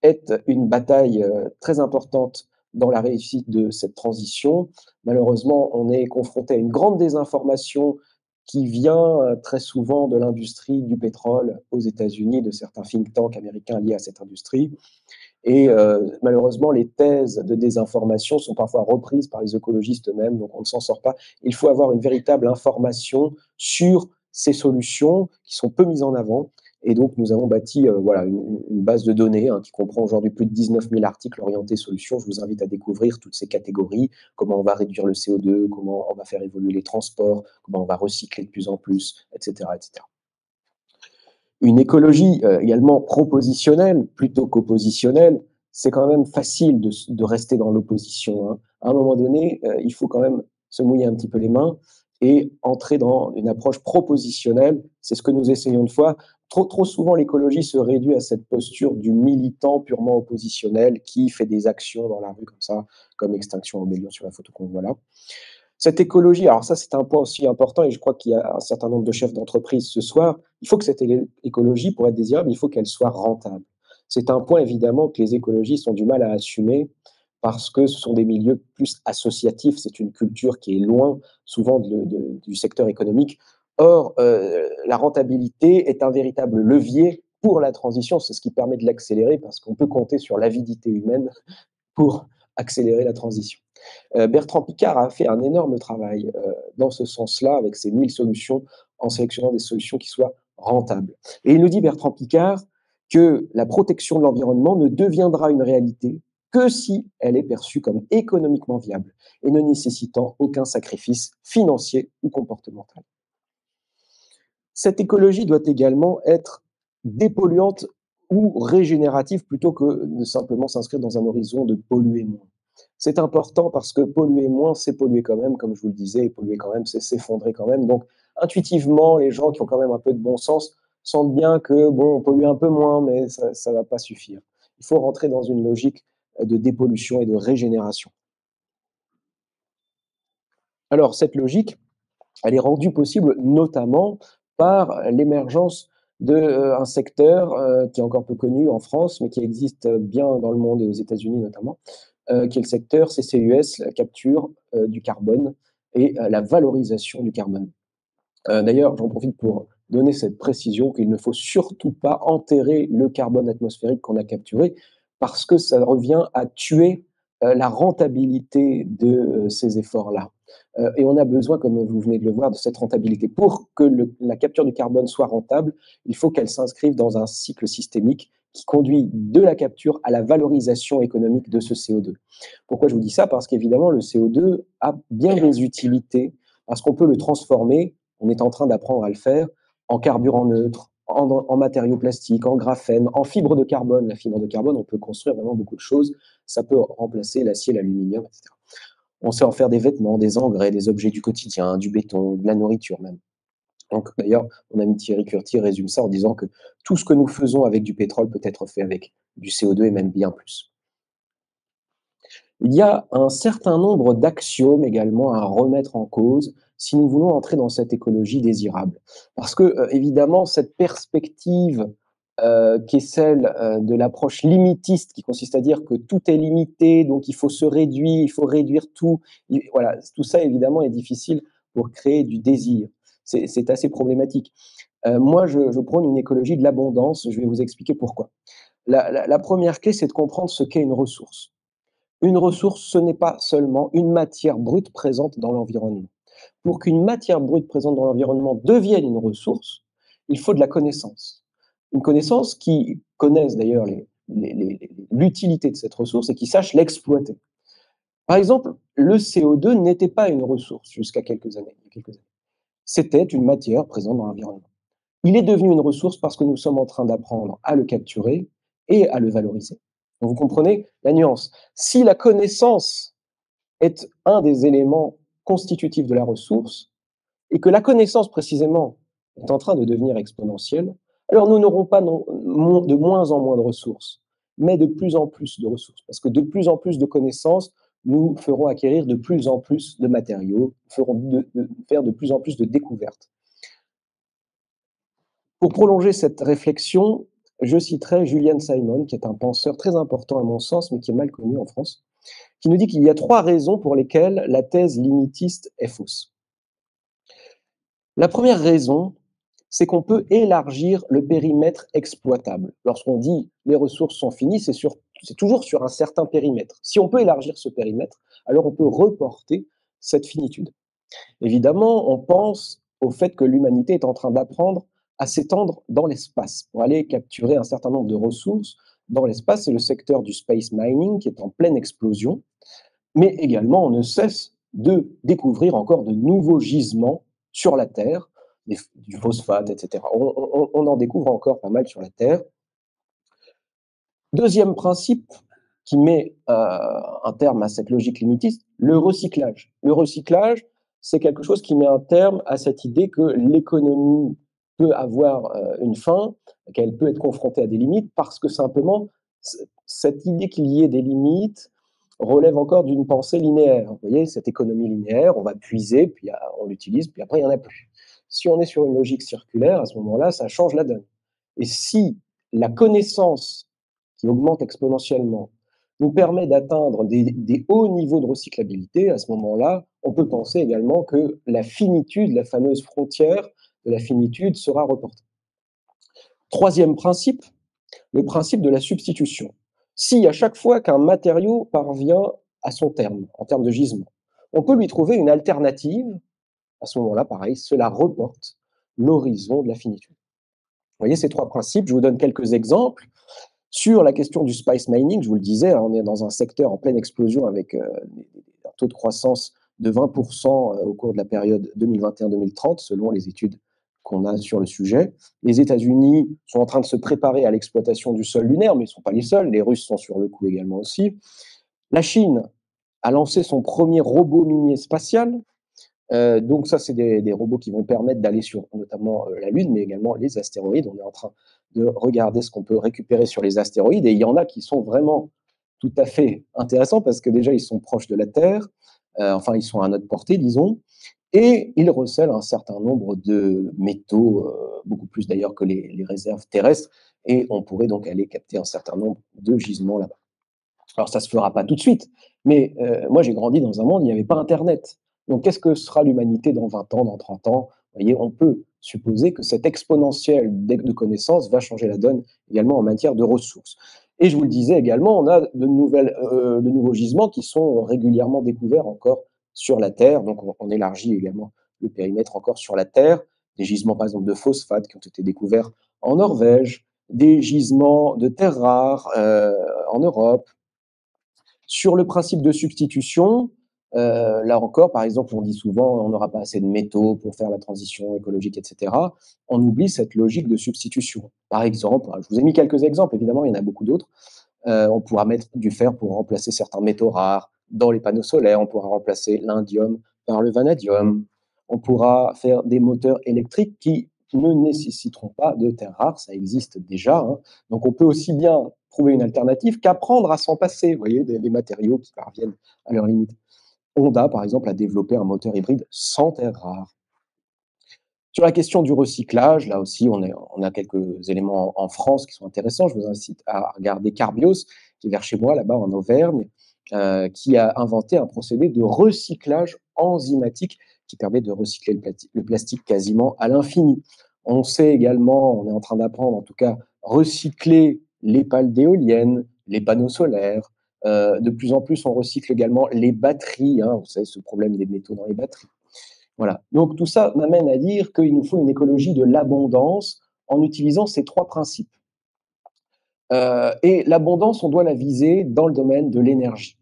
[SPEAKER 1] est une bataille très importante dans la réussite de cette transition. Malheureusement, on est confronté à une grande désinformation qui vient très souvent de l'industrie du pétrole aux États-Unis, de certains think tanks américains liés à cette industrie. Et malheureusement, les thèses de désinformation sont parfois reprises par les écologistes eux-mêmes, donc on ne s'en sort pas. Il faut avoir une véritable information sur ces solutions qui sont peu mises en avant. Et donc, nous avons bâti voilà, une base de données qui comprend aujourd'hui plus de 19 000 articles orientés solutions. Je vous invite à découvrir toutes ces catégories, comment on va réduire le CO2, comment on va faire évoluer les transports, comment on va recycler de plus en plus, etc. etc. Une écologie également propositionnelle plutôt qu'oppositionnelle, c'est quand même facile de rester dans l'opposition. Hein. À un moment donné, il faut quand même se mouiller un petit peu les mains et entrer dans une approche propositionnelle. C'est ce que nous essayons de faire. Trop souvent, l'écologie se réduit à cette posture du militant purement oppositionnel qui fait des actions dans la rue comme ça, comme Extinction Rebellion sur la photo qu'on voit là. Cette écologie, alors ça, c'est un point aussi important et je crois qu'il y a un certain nombre de chefs d'entreprise ce soir. Il faut que cette écologie, pour être désirable, il faut qu'elle soit rentable. C'est un point évidemment que les écologistes ont du mal à assumer parce que ce sont des milieux plus associatifs. C'est une culture qui est loin souvent du secteur économique. Or, la rentabilité est un véritable levier pour la transition. C'est ce qui permet de l'accélérer parce qu'on peut compter sur l'avidité humaine pour accélérer la transition. Bertrand Piccard a fait un énorme travail dans ce sens-là, avec ses 1000 solutions, en sélectionnant des solutions qui soient rentables. Et il nous dit, Bertrand Piccard, que la protection de l'environnement ne deviendra une réalité que si elle est perçue comme économiquement viable et ne nécessitant aucun sacrifice financier ou comportemental. Cette écologie doit également être dépolluante ou régénérative plutôt que de simplement s'inscrire dans un horizon de polluer moins. C'est important parce que polluer moins, c'est polluer quand même, comme je vous le disais, et polluer quand même, c'est s'effondrer quand même. Donc, intuitivement, les gens qui ont quand même un peu de bon sens sentent bien que, bon, on pollue un peu moins, mais ça ne va pas suffire. Il faut rentrer dans une logique de dépollution et de régénération. Alors, cette logique, elle est rendue possible notamment par l'émergence d'un secteur qui est encore peu connu en France, mais qui existe bien dans le monde et aux États-Unis notamment, qui est le secteur CCUS, la capture du carbone et la valorisation du carbone. D'ailleurs, j'en profite pour donner cette précision qu'il ne faut surtout pas enterrer le carbone atmosphérique qu'on a capturé, parce que ça revient à tuer la rentabilité de ces efforts-là. Et on a besoin, comme vous venez de le voir, de cette rentabilité. Pour que la capture du carbone soit rentable, il faut qu'elle s'inscrive dans un cycle systémique qui conduit de la capture à la valorisation économique de ce CO2. Pourquoi je vous dis ça? Parce qu'évidemment, le CO2 a bien des utilités, parce qu'on peut le transformer, on est en train d'apprendre à le faire, en carburant neutre, en matériaux plastiques, en graphène, en fibre de carbone. La fibre de carbone, on peut construire vraiment beaucoup de choses. Ça peut remplacer l'acier, l'aluminium, etc. On sait en faire des vêtements, des engrais, des objets du quotidien, du béton, de la nourriture même. Donc, d'ailleurs, mon ami Thierry Curti résume ça en disant que tout ce que nous faisons avec du pétrole peut être fait avec du CO2 et même bien plus. Il y a un certain nombre d'axiomes également à remettre en cause si nous voulons entrer dans cette écologie désirable. Parce que, évidemment, cette perspective qui est celle de l'approche limitiste, qui consiste à dire que tout est limité, donc il faut se réduire, il faut réduire tout. Voilà, tout ça, évidemment, est difficile pour créer du désir. C'est assez problématique. Moi, je prône une écologie de l'abondance. Je vais vous expliquer pourquoi. La première clé, c'est de comprendre ce qu'est une ressource. Une ressource, ce n'est pas seulement une matière brute présente dans l'environnement. Pour qu'une matière brute présente dans l'environnement devienne une ressource, il faut de la connaissance. Une connaissance qui connaisse d'ailleurs l'utilité de cette ressource et qui sache l'exploiter. Par exemple, le CO2 n'était pas une ressource jusqu'à quelques années. C'était une matière présente dans l'environnement. Il est devenu une ressource parce que nous sommes en train d'apprendre à le capturer et à le valoriser. Donc vous comprenez la nuance. Si la connaissance est un des éléments constitutifs de la ressource, et que la connaissance précisément est en train de devenir exponentielle, alors nous n'aurons pas de moins en moins de ressources, mais de plus en plus de ressources, parce que de plus en plus de connaissances nous feront acquérir de plus en plus de matériaux, feront faire de plus en plus de découvertes. Pour prolonger cette réflexion, je citerai Julian Simon, qui est un penseur très important à mon sens, mais qui est mal connu en France, qui nous dit qu'il y a 3 raisons pour lesquelles la thèse limitiste est fausse. La première raison, c'est qu'on peut élargir le périmètre exploitable. Lorsqu'on dit les ressources sont finies, c'est toujours sur un certain périmètre. Si on peut élargir ce périmètre, alors on peut reporter cette finitude. Évidemment, on pense au fait que l'humanité est en train d'apprendre à s'étendre dans l'espace pour aller capturer un certain nombre de ressources dans l'espace. C'est le secteur du space mining qui est en pleine explosion. Mais également, on ne cesse de découvrir encore de nouveaux gisements sur la Terre, du phosphate, etc. On en découvre encore pas mal sur la Terre. Deuxième principe qui met un terme à cette logique limitiste, le recyclage. Le recyclage, c'est quelque chose qui met un terme à cette idée que l'économie peut avoir une fin, qu'elle peut être confrontée à des limites, parce que simplement, cette idée qu'il y ait des limites relève encore d'une pensée linéaire. Vous voyez, cette économie linéaire, on va puiser, puis on l'utilise, puis après, il n'y en a plus. Si on est sur une logique circulaire, à ce moment-là, ça change la donne. Et si la connaissance qui augmente exponentiellement nous permet d'atteindre des hauts niveaux de recyclabilité, à ce moment-là, on peut penser également que la finitude, la fameuse frontière de la finitude sera reportée. Troisième principe, le principe de la substitution. Si à chaque fois qu'un matériau parvient à son terme, en termes de gisement, on peut lui trouver une alternative, à ce moment-là, pareil, cela reporte l'horizon de la finitude. Vous voyez ces 3 principes, je vous donne quelques exemples. Sur la question du space mining, je vous le disais, on est dans un secteur en pleine explosion avec un taux de croissance de 20% au cours de la période 2021-2030, selon les études qu'on a sur le sujet. Les États-Unis sont en train de se préparer à l'exploitation du sol lunaire, mais ils ne sont pas les seuls. Les Russes sont sur le coup également aussi. La Chine a lancé son premier robot minier spatial. Donc ça, c'est des robots qui vont permettre d'aller sur notamment la Lune, mais également les astéroïdes. On est en train de regarder ce qu'on peut récupérer sur les astéroïdes, et il y en a qui sont vraiment tout à fait intéressants parce que déjà, ils sont proches de la Terre, enfin, ils sont à notre portée, disons, et ils recèlent un certain nombre de métaux, beaucoup plus d'ailleurs que les réserves terrestres, et on pourrait donc aller capter un certain nombre de gisements là-bas. Alors ça ne se fera pas tout de suite, mais moi j'ai grandi dans un monde où il n'y avait pas Internet. Donc qu'est-ce que sera l'humanité dans 20 ans, dans 30 ans? Vous voyez, on peut supposer que cette exponentielle de connaissances va changer la donne également en matière de ressources. Et je vous le disais également, on a de nouveaux gisements qui sont régulièrement découverts encore sur la Terre. Donc on élargit également le périmètre encore sur la Terre. Des gisements, par exemple, de phosphate qui ont été découverts en Norvège, des gisements de terres rares en Europe. Sur le principe de substitution, là encore, par exemple, on dit souvent on n'aura pas assez de métaux pour faire la transition écologique, etc. On oublie cette logique de substitution. Par exemple, je vous ai mis quelques exemples, évidemment, il y en a beaucoup d'autres. On pourra mettre du fer pour remplacer certains métaux rares dans les panneaux solaires. On pourra remplacer l'indium par le vanadium. On pourra faire des moteurs électriques qui ne nécessiteront pas de terres rares, ça existe déjà. Hein. Donc on peut aussi bien trouver une alternative qu'apprendre à s'en passer, vous voyez, des matériaux qui parviennent à leurs limites. Honda, par exemple, a développé un moteur hybride sans terres rares. Sur la question du recyclage, là aussi, on a quelques éléments en France qui sont intéressants. Je vous incite à regarder Carbios, qui est vers chez moi, là-bas en Auvergne, qui a inventé un procédé de recyclage enzymatique qui permet de recycler le plastique quasiment à l'infini. On sait également, on est en train d'apprendre en tout cas, recycler les pales d'éoliennes, les panneaux solaires. De plus en plus, on recycle également les batteries. Hein, vous savez, ce problème des métaux dans les batteries. Voilà. Donc tout ça m'amène à dire qu'il nous faut une écologie de l'abondance en utilisant ces trois principes. Et l'abondance, on doit la viser dans le domaine de l'énergie,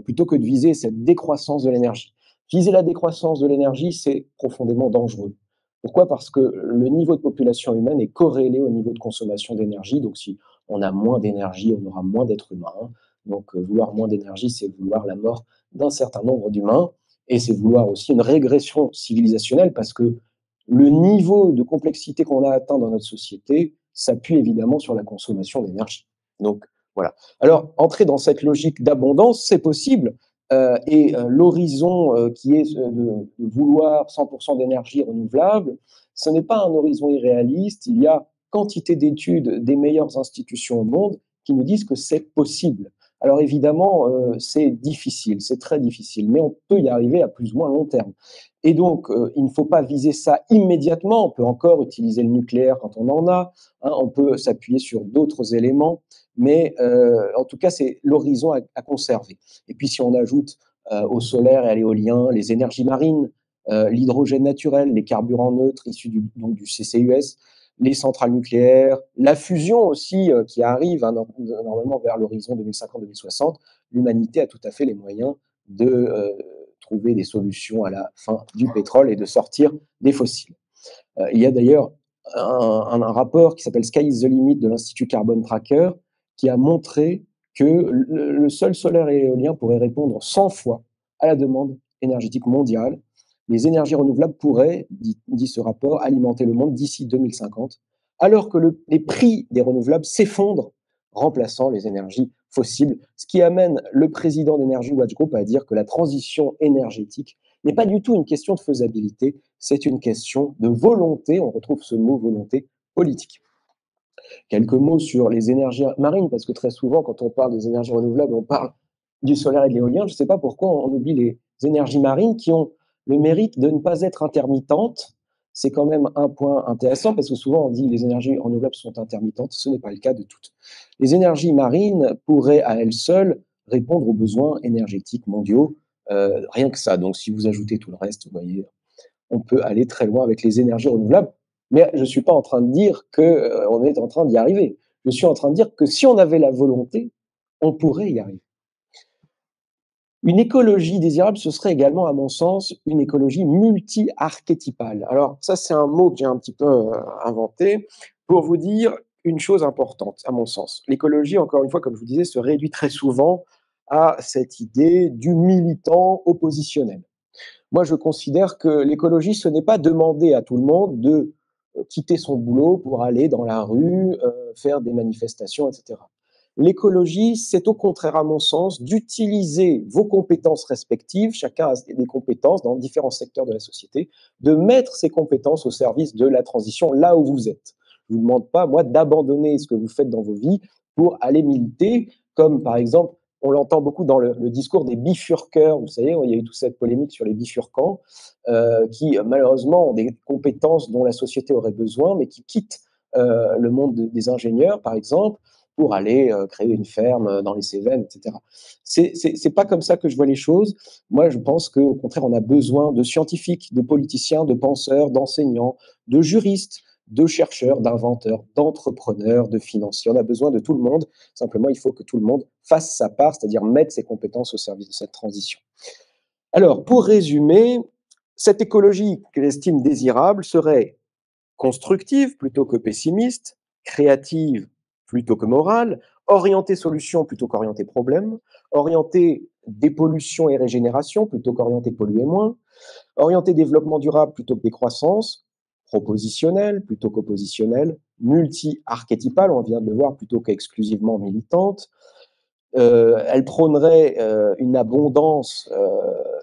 [SPEAKER 1] plutôt que de viser cette décroissance de l'énergie. Viser la décroissance de l'énergie, c'est profondément dangereux. Pourquoi? Parce que le niveau de population humaine est corrélé au niveau de consommation d'énergie. Donc si on a moins d'énergie, on aura moins d'êtres humains. Donc vouloir moins d'énergie, c'est vouloir la mort d'un certain nombre d'humains. Et c'est vouloir aussi une régression civilisationnelle parce que le niveau de complexité qu'on a atteint dans notre société s'appuie évidemment sur la consommation d'énergie. Donc voilà. Alors, entrer dans cette logique d'abondance, c'est possible. L'horizon qui est de vouloir 100% d'énergie renouvelable, ce n'est pas un horizon irréaliste. Il y a quantité d'études des meilleures institutions au monde qui nous disent que c'est possible. Alors évidemment, c'est difficile, c'est très difficile, mais on peut y arriver à plus ou moins long terme. Et donc, il ne faut pas viser ça immédiatement. On peut encore utiliser le nucléaire quand on en a. Hein, on peut s'appuyer sur d'autres éléments, mais en tout cas, c'est l'horizon à conserver. Et puis, si on ajoute au solaire et à l'éolien les énergies marines, l'hydrogène naturel, les carburants neutres issus donc du CCUS, les centrales nucléaires, la fusion aussi qui arrive hein, normalement vers l'horizon 2050-2060, l'humanité a tout à fait les moyens de trouver des solutions à la fin du pétrole et de sortir des fossiles. Il y a d'ailleurs un rapport qui s'appelle Sky is the Limit de l'Institut Carbon Tracker qui a montré que le seul solaire et éolien pourrait répondre 100 fois à la demande énergétique mondiale. Les énergies renouvelables pourraient, dit ce rapport, alimenter le monde d'ici 2050, alors que les prix des renouvelables s'effondrent, remplaçant les énergies fossiles, ce qui amène le président d'Energy Watch Group à dire que la transition énergétique n'est pas du tout une question de faisabilité, c'est une question de volonté, on retrouve ce mot volonté politique. Quelques mots sur les énergies marines, parce que très souvent, quand on parle des énergies renouvelables, on parle du solaire et de l'éolien. Je ne sais pas pourquoi on oublie les énergies marines qui ont le mérite de ne pas être intermittentes. C'est quand même un point intéressant, parce que souvent on dit que les énergies renouvelables sont intermittentes. Ce n'est pas le cas de toutes. Les énergies marines pourraient à elles seules répondre aux besoins énergétiques mondiaux, rien que ça. Donc si vous ajoutez tout le reste, vous voyez, on peut aller très loin avec les énergies renouvelables. Mais je ne suis pas en train de dire qu'on est en train d'y arriver. Je suis en train de dire que si on avait la volonté, on pourrait y arriver. Une écologie désirable, ce serait également, à mon sens, une écologie multi-archétypale. Alors ça, c'est un mot que j'ai un petit peu inventé pour vous dire une chose importante, à mon sens. L'écologie, encore une fois, comme je vous disais, se réduit très souvent à cette idée du militant oppositionnel. Moi, je considère que l'écologie, ce n'est pas demander à tout le monde de quitter son boulot pour aller dans la rue, faire des manifestations, etc. L'écologie, c'est au contraire, à mon sens, d'utiliser vos compétences respectives, chacun a des compétences dans différents secteurs de la société, de mettre ces compétences au service de la transition là où vous êtes. Je ne vous demande pas, moi, d'abandonner ce que vous faites dans vos vies pour aller militer, comme par exemple on l'entend beaucoup dans le discours des bifurqueurs. Vous savez, il y a eu toute cette polémique sur les bifurcants qui, malheureusement, ont des compétences dont la société aurait besoin, mais qui quittent le monde des ingénieurs, par exemple, pour aller créer une ferme dans les Cévennes, etc. C'est pas comme ça que je vois les choses. Moi, je pense qu'au contraire, on a besoin de scientifiques, de politiciens, de penseurs, d'enseignants, de juristes, de chercheurs, d'inventeurs, d'entrepreneurs, de financiers. On a besoin de tout le monde. Simplement, il faut que tout le monde fasse sa part, c'est-à-dire mettre ses compétences au service de cette transition. Alors, pour résumer, cette écologie que j'estime désirable serait constructive plutôt que pessimiste, créative plutôt que morale, orientée solution plutôt qu'orientée problème, orientée dépollution et régénération plutôt qu'orientée polluer moins, orientée développement durable plutôt que décroissance, propositionnelle plutôt qu'oppositionnelle, multi-archétypale, on vient de le voir, plutôt qu'exclusivement militante. Elle prônerait une abondance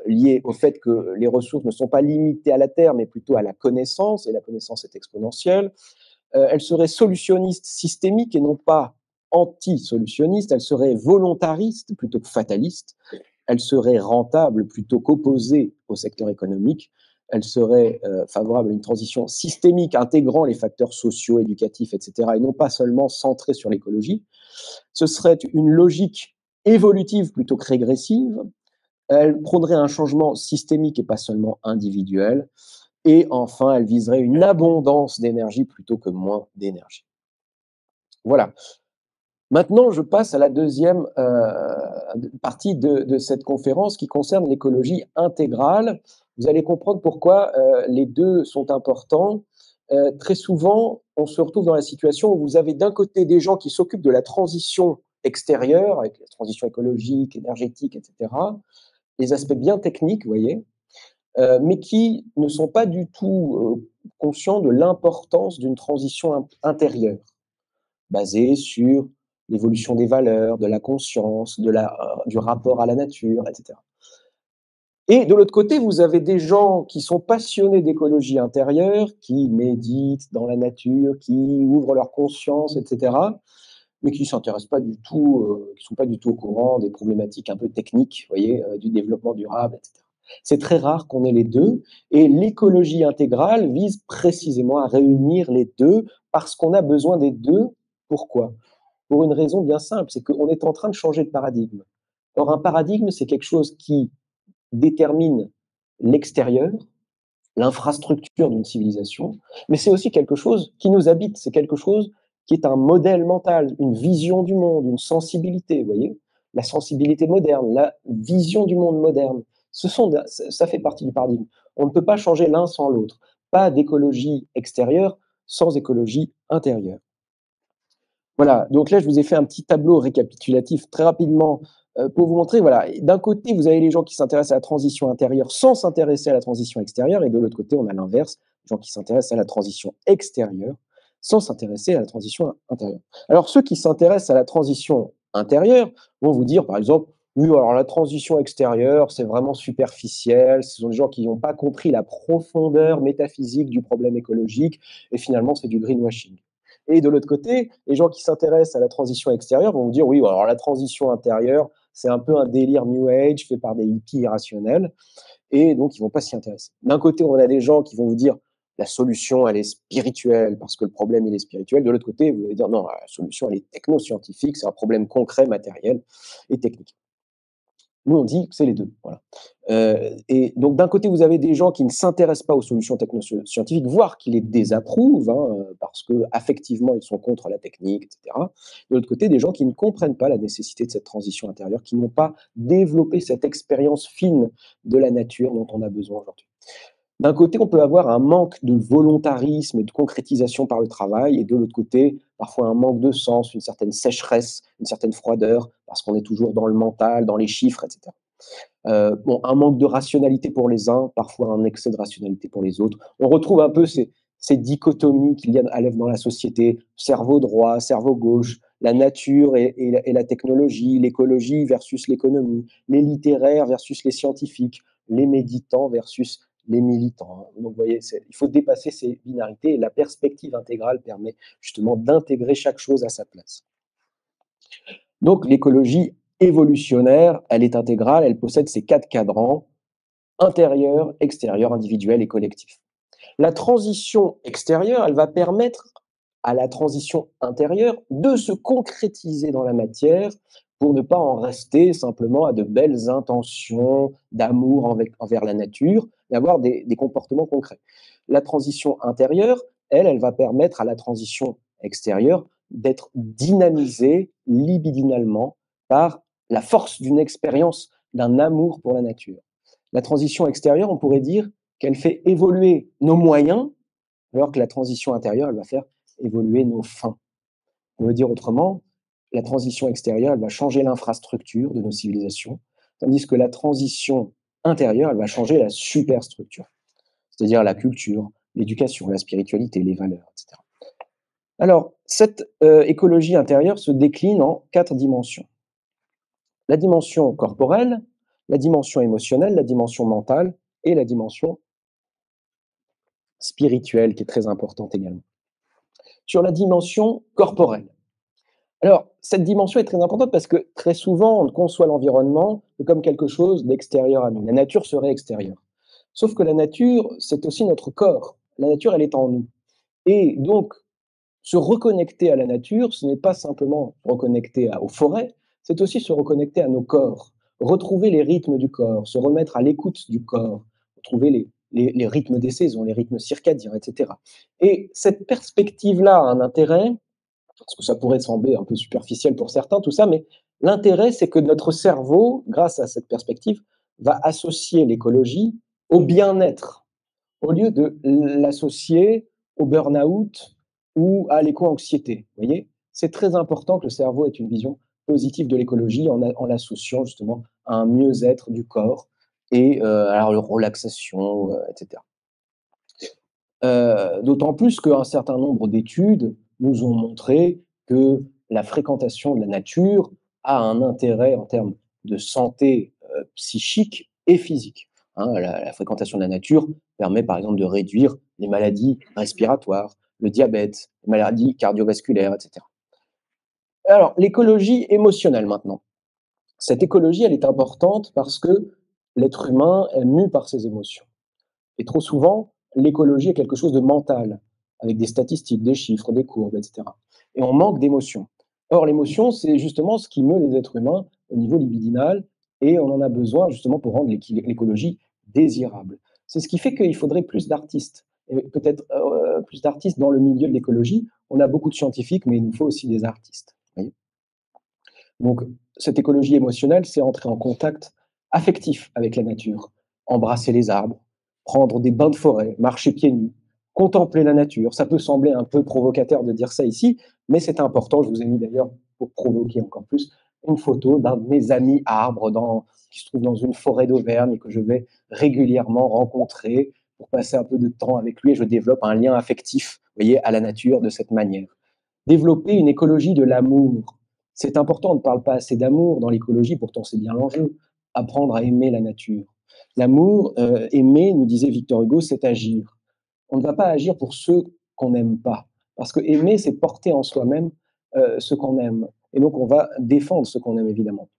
[SPEAKER 1] liée au fait que les ressources ne sont pas limitées à la terre, mais plutôt à la connaissance, et la connaissance est exponentielle. Elle serait solutionniste systémique et non pas anti-solutionniste. Elle serait volontariste plutôt que fataliste. Elle serait rentable plutôt qu'opposée au secteur économique. Elle serait favorable à une transition systémique intégrant les facteurs sociaux, éducatifs, etc., et non pas seulement centrée sur l'écologie. Ce serait une logique évolutive plutôt que régressive. Elle prônerait un changement systémique et pas seulement individuel. Et enfin, elle viserait une abondance d'énergie plutôt que moins d'énergie. Voilà. Maintenant, je passe à la deuxième partie de cette conférence qui concerne l'écologie intégrale. Vous allez comprendre pourquoi les deux sont importants. Très souvent, on se retrouve dans la situation où vous avez d'un côté des gens qui s'occupent de la transition extérieure, avec la transition écologique, énergétique, etc., les aspects bien techniques, vous voyez, mais qui ne sont pas du tout conscients de l'importance d'une transition intérieure, basée sur l'évolution des valeurs, de la conscience, du rapport à la nature, etc. Et de l'autre côté, vous avez des gens qui sont passionnés d'écologie intérieure, qui méditent dans la nature, qui ouvrent leur conscience, etc., mais qui ne s'intéressent pas du tout, qui ne sont pas du tout au courant des problématiques un peu techniques, vous voyez, du développement durable, etc. C'est très rare qu'on ait les deux, et l'écologie intégrale vise précisément à réunir les deux, parce qu'on a besoin des deux. Pourquoi? Pour une raison bien simple, c'est qu'on est en train de changer de paradigme. Or, un paradigme, c'est quelque chose qui détermine l'extérieur, l'infrastructure d'une civilisation, mais c'est aussi quelque chose qui nous habite, c'est quelque chose qui est un modèle mental, une vision du monde, une sensibilité, vous voyez, la sensibilité moderne, la vision du monde moderne. Ça fait partie du paradigme. On ne peut pas changer l'un sans l'autre. Pas d'écologie extérieure sans écologie intérieure. Voilà, donc là, je vous ai fait un petit tableau récapitulatif très rapidement pour vous montrer, voilà, d'un côté, vous avez les gens qui s'intéressent à la transition intérieure sans s'intéresser à la transition extérieure, et de l'autre côté, on a l'inverse, les gens qui s'intéressent à la transition extérieure sans s'intéresser à la transition intérieure. Alors, ceux qui s'intéressent à la transition intérieure vont vous dire, par exemple, oui, alors la transition extérieure, c'est vraiment superficiel, ce sont des gens qui n'ont pas compris la profondeur métaphysique du problème écologique, et finalement, c'est du greenwashing. Et de l'autre côté, les gens qui s'intéressent à la transition extérieure vont vous dire, oui, alors la transition intérieure, c'est un peu un délire New Age fait par des hippies irrationnels, et donc ils ne vont pas s'y intéresser. D'un côté, on a des gens qui vont vous dire, la solution, elle est spirituelle, parce que le problème, il est spirituel. De l'autre côté, vous allez dire, non, la solution, elle est techno-scientifique, c'est un problème concret, matériel et technique. Nous, on dit que c'est les deux. Voilà. Et donc, d'un côté, vous avez des gens qui ne s'intéressent pas aux solutions technoscientifiques, voire qui les désapprouvent, hein, parce qu'affectivement, ils sont contre la technique, etc. De l'autre côté, des gens qui ne comprennent pas la nécessité de cette transition intérieure, qui n'ont pas développé cette expérience fine de la nature dont on a besoin aujourd'hui. D'un côté, on peut avoir un manque de volontarisme et de concrétisation par le travail, et de l'autre côté, parfois un manque de sens, une certaine sécheresse, une certaine froideur, parce qu'on est toujours dans le mental, dans les chiffres, etc. Bon, un manque de rationalité pour les uns, parfois un excès de rationalité pour les autres. On retrouve un peu ces dichotomies qu'il y a à l'œuvre dans la société, cerveau droit, cerveau gauche, la nature et la technologie, l'écologie versus l'économie, les littéraires versus les scientifiques, les méditants versus les militants. Donc, vous voyez, il faut dépasser ces binarités, et la perspective intégrale permet justement d'intégrer chaque chose à sa place. Donc, l'écologie évolutionnaire, elle est intégrale, elle possède ces 4 cadrans: intérieur, extérieur, individuel et collectif. La transition extérieure, elle va permettre à la transition intérieure de se concrétiser dans la matière pour ne pas en rester simplement à de belles intentions d'amour envers la nature, mais avoir des comportements concrets. La transition intérieure, elle va permettre à la transition extérieure d'être dynamisée libidinalement par la force d'une expérience, d'un amour pour la nature. La transition extérieure, on pourrait dire qu'elle fait évoluer nos moyens, alors que la transition intérieure, elle va faire évoluer nos fins. On veut dire autrement, la transition extérieure, elle va changer l'infrastructure de nos civilisations, tandis que la transition intérieure, elle va changer la superstructure, c'est-à-dire la culture, l'éducation, la spiritualité, les valeurs, etc. Alors, cette écologie intérieure se décline en 4 dimensions. La dimension corporelle, la dimension émotionnelle, la dimension mentale et la dimension spirituelle, qui est très importante également. Sur la dimension corporelle, alors, cette dimension est très importante parce que très souvent, on conçoit l'environnement comme quelque chose d'extérieur à nous. La nature serait extérieure. Sauf que la nature, c'est aussi notre corps. La nature, elle est en nous. Et donc, se reconnecter à la nature, ce n'est pas simplement se reconnecter aux forêts, c'est aussi se reconnecter à nos corps, retrouver les rythmes du corps, se remettre à l'écoute du corps, retrouver les rythmes des saisons, les rythmes circadiens, etc. Et cette perspective-là a un intérêt, parce que ça pourrait sembler un peu superficiel pour certains, tout ça, mais l'intérêt, c'est que notre cerveau, grâce à cette perspective, va associer l'écologie au bien-être, au lieu de l'associer au burn-out ou à l'éco-anxiété. Vous voyez, c'est très important que le cerveau ait une vision positive de l'écologie en l'associant justement à un mieux-être du corps et à la relaxation, etc. D'autant plus qu'un certain nombre d'études nous ont montré que la fréquentation de la nature a un intérêt en termes de santé psychique et physique. Hein, la fréquentation de la nature permet par exemple de réduire les maladies respiratoires, le diabète, les maladies cardiovasculaires, etc. Alors, l'écologie émotionnelle maintenant. Cette écologie, elle est importante parce que l'être humain est mu par ses émotions. Et trop souvent, l'écologie est quelque chose de mental, avec des statistiques, des chiffres, des courbes, etc. Et on manque d'émotion. Or, l'émotion, c'est justement ce qui meut les êtres humains au niveau libidinal, et on en a besoin justement pour rendre l'écologie désirable. C'est ce qui fait qu'il faudrait plus d'artistes, et peut-être plus d'artistes dans le milieu de l'écologie. On a beaucoup de scientifiques, mais il nous faut aussi des artistes. Vous voyez. Donc, cette écologie émotionnelle, c'est entrer en contact affectif avec la nature, embrasser les arbres, prendre des bains de forêt, marcher pieds nus, contempler la nature. Ça peut sembler un peu provocateur de dire ça ici, mais c'est important. Je vous ai mis d'ailleurs, pour provoquer encore plus, une photo d'un de mes amis arbres qui se trouve dans une forêt d'Auvergne et que je vais régulièrement rencontrer pour passer un peu de temps avec lui et je développe un lien affectif, vous voyez, à la nature de cette manière. Développer une écologie de l'amour. C'est important, on ne parle pas assez d'amour dans l'écologie, pourtant c'est bien l'enjeu. Apprendre à aimer la nature. L'amour, aimer, nous disait Victor Hugo, c'est agir. On ne va pas agir pour ceux qu'on n'aime pas. Parce que aimer, c'est porter en soi-même ce qu'on aime. Et donc on va défendre ce qu'on aime, évidemment.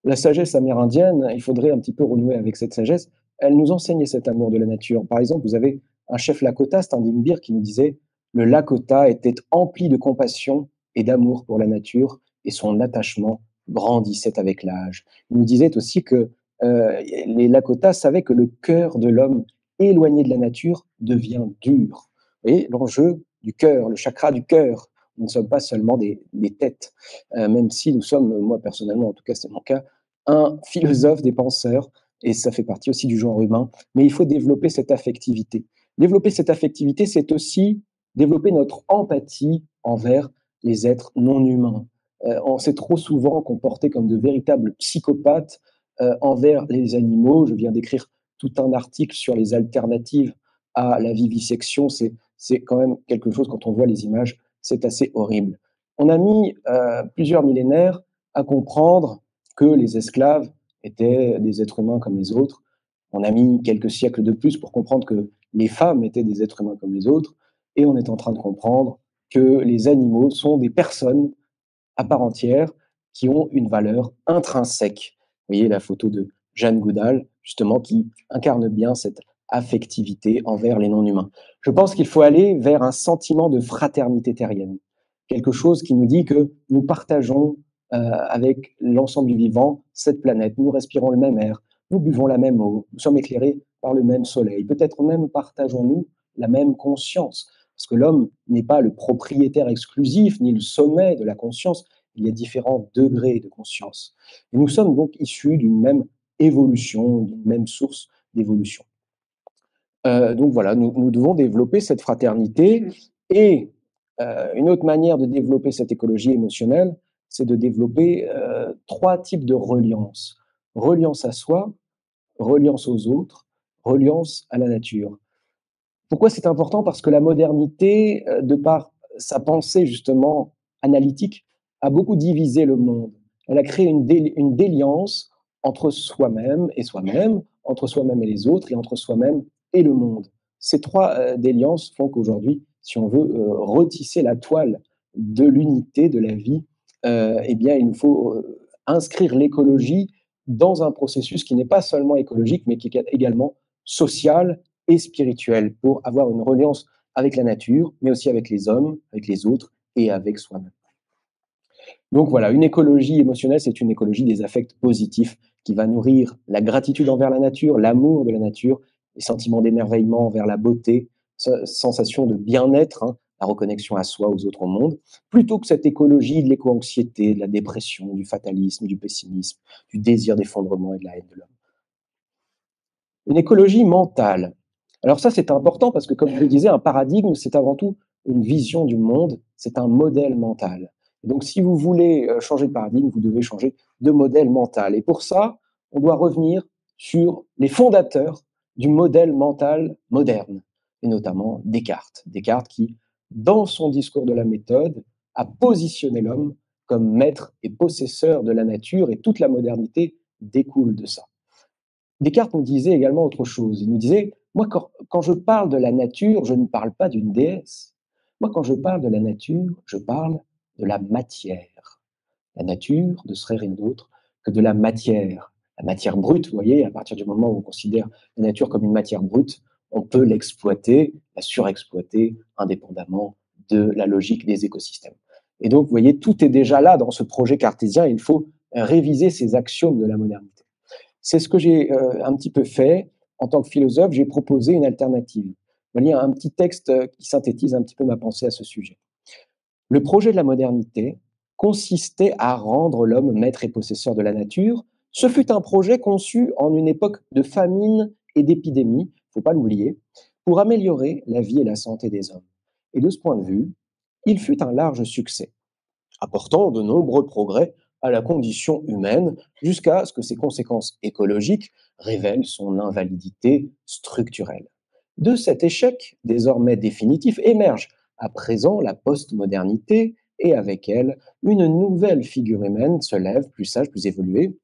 [SPEAKER 1] La sagesse amérindienne, il faudrait un petit peu renouer avec cette sagesse. Elle nous enseignait cet amour de la nature. Par exemple, vous avez un chef Lakota, Standing qui nous disait le Lakota était empli de compassion et d'amour pour la nature et son attachement grandissait avec l'âge. Il nous disait aussi que les Lakota savaient que le cœur de l'homme éloigné de la nature devient dur. Vous voyez, l'enjeu du cœur, le chakra du cœur. Nous ne sommes pas seulement des têtes, même si nous sommes, moi personnellement, en tout cas c'est mon cas, un philosophe des penseurs, et ça fait partie aussi du genre humain, mais il faut développer cette affectivité. Développer cette affectivité, c'est aussi développer notre empathie envers les êtres non humains. On s'est trop souvent comporté comme de véritables psychopathes envers les animaux. Je viens d'écrire tout un article sur les alternatives à la vivisection. C'est quand même quelque chose, quand on voit les images, c'est assez horrible. On a mis plusieurs millénaires à comprendre que les esclaves étaient des êtres humains comme les autres. On a mis quelques siècles de plus pour comprendre que les femmes étaient des êtres humains comme les autres. Et on est en train de comprendre que les animaux sont des personnes à part entière qui ont une valeur intrinsèque. Vous voyez la photo de Jeanne Goodall, justement, qui incarne bien cette affectivité envers les non-humains. Je pense qu'il faut aller vers un sentiment de fraternité terrienne, quelque chose qui nous dit que nous partageons avec l'ensemble du vivant cette planète, nous respirons le même air, nous buvons la même eau, nous sommes éclairés par le même soleil, peut-être même partageons-nous la même conscience, parce que l'homme n'est pas le propriétaire exclusif ni le sommet de la conscience, il y a différents degrés de conscience. Et nous sommes donc issus d'une même évolution, d'une même source d'évolution. Donc voilà, nous devons développer cette fraternité et une autre manière de développer cette écologie émotionnelle, c'est de développer 3 types de reliance. Reliance à soi, reliance aux autres, reliance à la nature. Pourquoi c'est important? Parce que la modernité, de par sa pensée justement analytique, a beaucoup divisé le monde. Elle a créé une déliance entre soi-même, entre soi-même et les autres et entre soi-même et le monde. Ces 3 déliances font qu'aujourd'hui, si on veut, retisser la toile de l'unité de la vie, eh bien, il nous faut, inscrire l'écologie dans un processus qui n'est pas seulement écologique, mais qui est également social et spirituel pour avoir une reliance avec la nature, mais aussi avec les hommes, avec les autres et avec soi-même. Donc voilà, une écologie émotionnelle, c'est une écologie des affects positifs qui va nourrir la gratitude envers la nature, l'amour de la nature, les sentiments d'émerveillement envers la beauté, sensation de bien-être, hein, la reconnexion à soi, aux autres, au monde, plutôt que cette écologie de l'éco-anxiété, de la dépression, du fatalisme, du pessimisme, du désir d'effondrement et de la haine de l'homme. Une écologie mentale. Alors ça, c'est important parce que, comme je le disais, un paradigme, c'est avant tout une vision du monde, c'est un modèle mental. Donc, si vous voulez changer de paradigme, vous devez changer de modèle mental. Et pour ça, on doit revenir sur les fondateurs du modèle mental moderne, et notamment Descartes. Descartes qui, dans son discours de la méthode, a positionné l'homme comme maître et possesseur de la nature, et toute la modernité découle de ça. Descartes nous disait également autre chose. Il nous disait, moi, quand je parle de la nature, je ne parle pas d'une déesse. Moi, quand je parle de la nature, je parle de la matière. La nature ne serait rien d'autre que de la matière. La matière brute, vous voyez, à partir du moment où on considère la nature comme une matière brute, on peut l'exploiter, la surexploiter, indépendamment de la logique des écosystèmes. Et donc, vous voyez, tout est déjà là dans ce projet cartésien. Il faut réviser ces axiomes de la modernité. C'est ce que j'ai un petit peu fait. En tant que philosophe, j'ai proposé une alternative. Je vais lire un petit texte qui synthétise un petit peu ma pensée à ce sujet. Le projet de la modernité consistait à rendre l'homme maître et possesseur de la nature. Ce fut un projet conçu en une époque de famine et d'épidémie, il ne faut pas l'oublier, pour améliorer la vie et la santé des hommes. Et de ce point de vue, il fut un large succès, apportant de nombreux progrès à la condition humaine, jusqu'à ce que ses conséquences écologiques révèlent son invalidité structurelle. De cet échec, désormais définitif, émerge à présent la postmodernité, et avec elle, une nouvelle figure humaine se lève, plus sage, plus évoluée,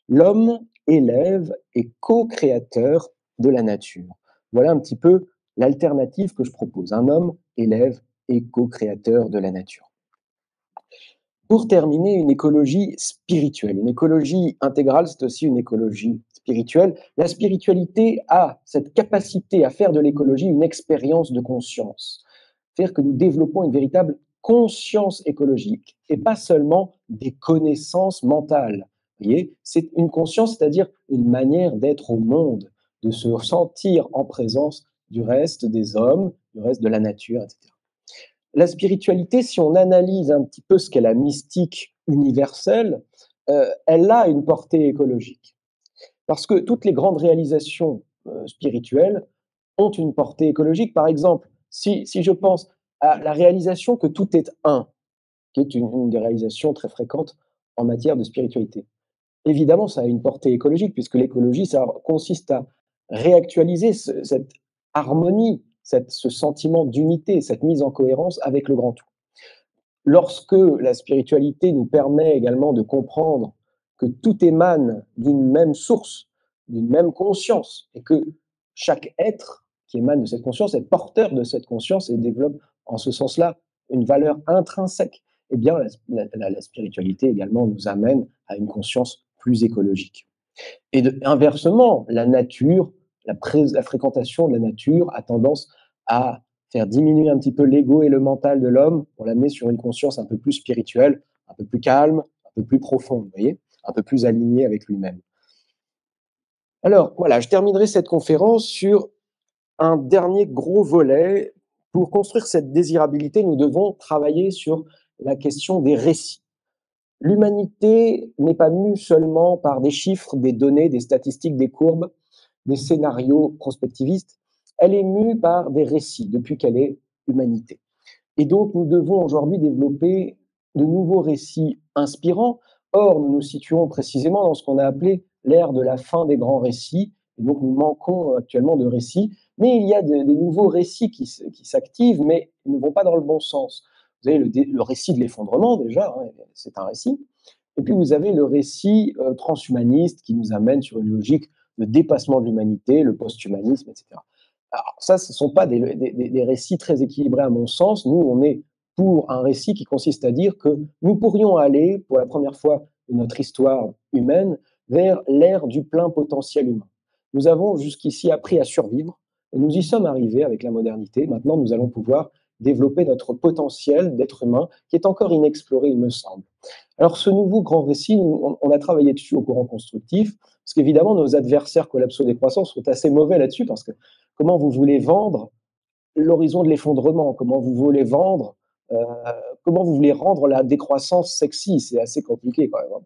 [SPEAKER 1] l'homme élève et co-créateur de la nature. Voilà un petit peu l'alternative que je propose, un homme élève et co-créateur de la nature. Pour terminer, une écologie spirituelle. Une écologie intégrale, c'est aussi une écologie spirituelle. La spiritualité a cette capacité à faire de l'écologie une expérience de conscience. C'est-à-dire que nous développons une véritable conscience écologique et pas seulement des connaissances mentales. Vous voyez, c'est une conscience, c'est-à-dire une manière d'être au monde, de se sentir en présence du reste des hommes, du reste de la nature, etc. La spiritualité, si on analyse un petit peu ce qu'est la mystique universelle, elle a une portée écologique. Parce que toutes les grandes réalisations spirituelles ont une portée écologique. Par exemple, si je pense à la réalisation que tout est un, qui est une des réalisations très fréquentes en matière de spiritualité. Évidemment, ça a une portée écologique, puisque l'écologie, ça consiste à réactualiser cette harmonie, ce sentiment d'unité, cette mise en cohérence avec le grand tout. Lorsque la spiritualité nous permet également de comprendre que tout émane d'une même source, d'une même conscience, et que chaque être qui émane de cette conscience est porteur de cette conscience et développe en ce sens-là une valeur intrinsèque, eh bien la spiritualité également nous amène à une conscience plus écologique. Et inversement, la nature la fréquentation de la nature a tendance à faire diminuer un petit peu l'ego et le mental de l'homme pour l'amener sur une conscience un peu plus spirituelle, un peu plus calme, un peu plus profonde, vous voyez, un peu plus alignée avec lui-même. Alors voilà, je terminerai cette conférence sur un dernier gros volet. Pour construire cette désirabilité, nous devons travailler sur la question des récits. L'humanité n'est pas mue seulement par des chiffres, des données, des statistiques, des courbes, des scénarios prospectivistes. Elle est mue par des récits depuis qu'elle est humanité. Et donc, nous devons aujourd'hui développer de nouveaux récits inspirants. Or, nous nous situons précisément dans ce qu'on a appelé l'ère de la fin des grands récits. Et donc, nous manquons actuellement de récits. Mais il y a des nouveaux récits qui s'activent, mais ils ne vont pas dans le bon sens. Vous avez le récit de l'effondrement, déjà, hein, c'est un récit. Et puis, vous avez le récit transhumaniste qui nous amène sur une logique de dépassement de l'humanité, le post-humanisme, etc. Alors ça, ce ne sont pas des récits très équilibrés à mon sens. Nous, on est pour un récit qui consiste à dire que nous pourrions aller, pour la première fois de notre histoire humaine, vers l'ère du plein potentiel humain. Nous avons jusqu'ici appris à survivre, et nous y sommes arrivés avec la modernité. Maintenant, nous allons pouvoir développer notre potentiel d'être humain, qui est encore inexploré, il me semble. Alors, ce nouveau grand récit, on a travaillé dessus au courant constructif, parce qu'évidemment, nos adversaires collapso-décroissants sont assez mauvais là-dessus, parce que comment vous voulez vendre l'horizon de l'effondrement, comment vous voulez vendre, euh, comment vous voulez rendre la décroissance sexy, c'est assez compliqué quand même, hein.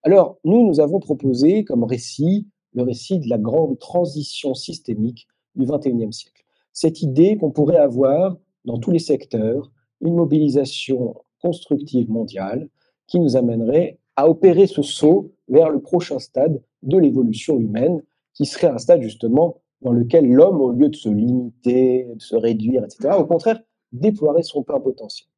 [SPEAKER 1] Alors, nous avons proposé comme récit le récit de la grande transition systémique du XXIe siècle. Cette idée qu'on pourrait avoir dans tous les secteurs une mobilisation constructive mondiale qui nous amènerait à opérer ce saut vers le prochain stade de l'évolution humaine, qui serait un stade justement dans lequel l'homme, au lieu de se limiter, de se réduire, etc., au contraire, déploierait son plein potentiel.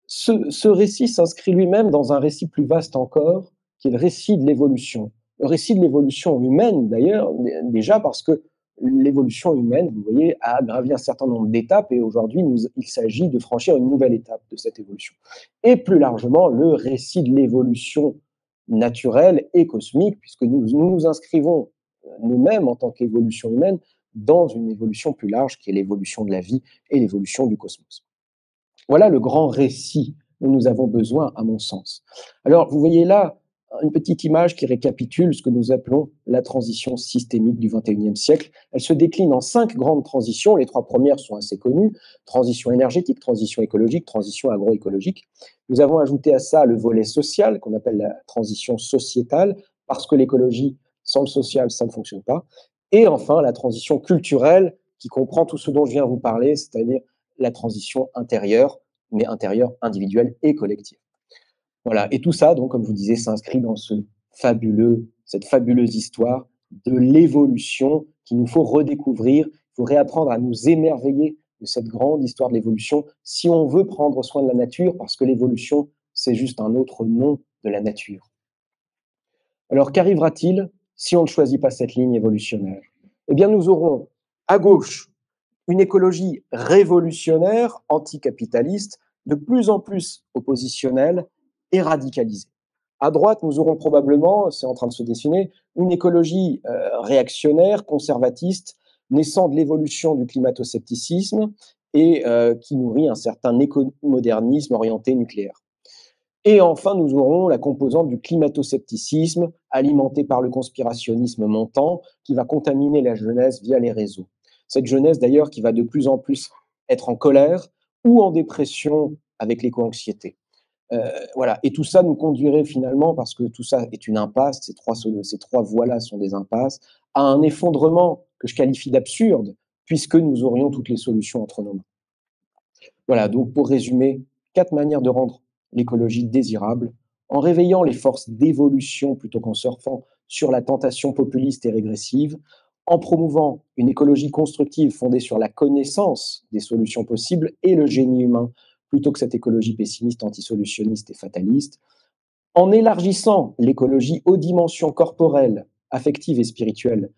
[SPEAKER 1] Ce récit s'inscrit lui-même dans un récit plus vaste encore, qui est le récit de l'évolution. Le récit de l'évolution humaine, d'ailleurs, déjà parce que l'évolution humaine, vous voyez, a gravi un certain nombre d'étapes et aujourd'hui, il s'agit de franchir une nouvelle étape de cette évolution. Et plus largement, le récit de l'évolution naturelle et cosmique, puisque nous inscrivons nous-mêmes en tant qu'évolution humaine dans une évolution plus large qui est l'évolution de la vie et l'évolution du cosmos. Voilà le grand récit dont nous avons besoin, à mon sens. Alors, vous voyez là une petite image qui récapitule ce que nous appelons la transition systémique du XXIe siècle. Elle se décline en 5 grandes transitions. Les 3 premières sont assez connues. Transition énergétique, transition écologique, transition agroécologique. Nous avons ajouté à ça le volet social, qu'on appelle la transition sociétale, parce que l'écologie, sans le social, ça ne fonctionne pas. Et enfin, la transition culturelle, qui comprend tout ce dont je viens de vous parler, c'est-à-dire la transition intérieure, mais intérieure, individuelle et collective. Voilà. Et tout ça, donc, comme je vous disais, s'inscrit dans cette fabuleuse histoire de l'évolution qu'il nous faut redécouvrir. Il faut réapprendre à nous émerveiller de cette grande histoire de l'évolution si on veut prendre soin de la nature, parce que l'évolution, c'est juste un autre nom de la nature. Alors, qu'arrivera-t-il si on ne choisit pas cette ligne évolutionnaire? Eh bien, nous aurons à gauche une écologie révolutionnaire, anticapitaliste, de plus en plus oppositionnelle et radicalisée. À droite, nous aurons probablement, c'est en train de se dessiner, une écologie réactionnaire, conservatiste, naissant de l'évolution du climato-scepticisme et qui nourrit un certain écomodernisme orienté nucléaire. Et enfin, nous aurons la composante du climato-scepticisme, alimentée par le conspirationnisme montant, qui va contaminer la jeunesse via les réseaux. Cette jeunesse, d'ailleurs, qui va de plus en plus être en colère ou en dépression avec l'éco-anxiété. Voilà. Et tout ça nous conduirait finalement, parce que tout ça est une impasse, ces trois voies-là sont des impasses, à un effondrement que je qualifie d'absurde, puisque nous aurions toutes les solutions entre nos mains. Voilà, donc pour résumer, 4 manières de rendre l'écologie désirable, en réveillant les forces d'évolution plutôt qu'en surfant sur la tentation populiste et régressive, en promouvant une écologie constructive fondée sur la connaissance des solutions possibles et le génie humain, plutôt que cette écologie pessimiste, antisolutionniste et fataliste, en élargissant l'écologie aux dimensions corporelles, affectives et spirituelles,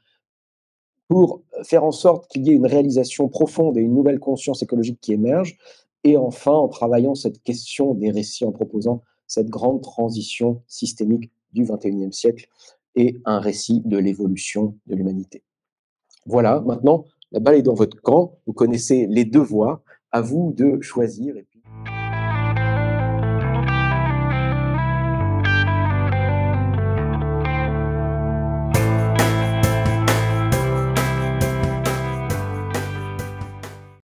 [SPEAKER 1] pour faire en sorte qu'il y ait une réalisation profonde et une nouvelle conscience écologique qui émerge. Et enfin, en travaillant cette question des récits, en proposant cette grande transition systémique du XXIe siècle et un récit de l'évolution de l'humanité. Voilà, maintenant, la balle est dans votre camp, vous connaissez les 2 voies, à vous de choisir et puis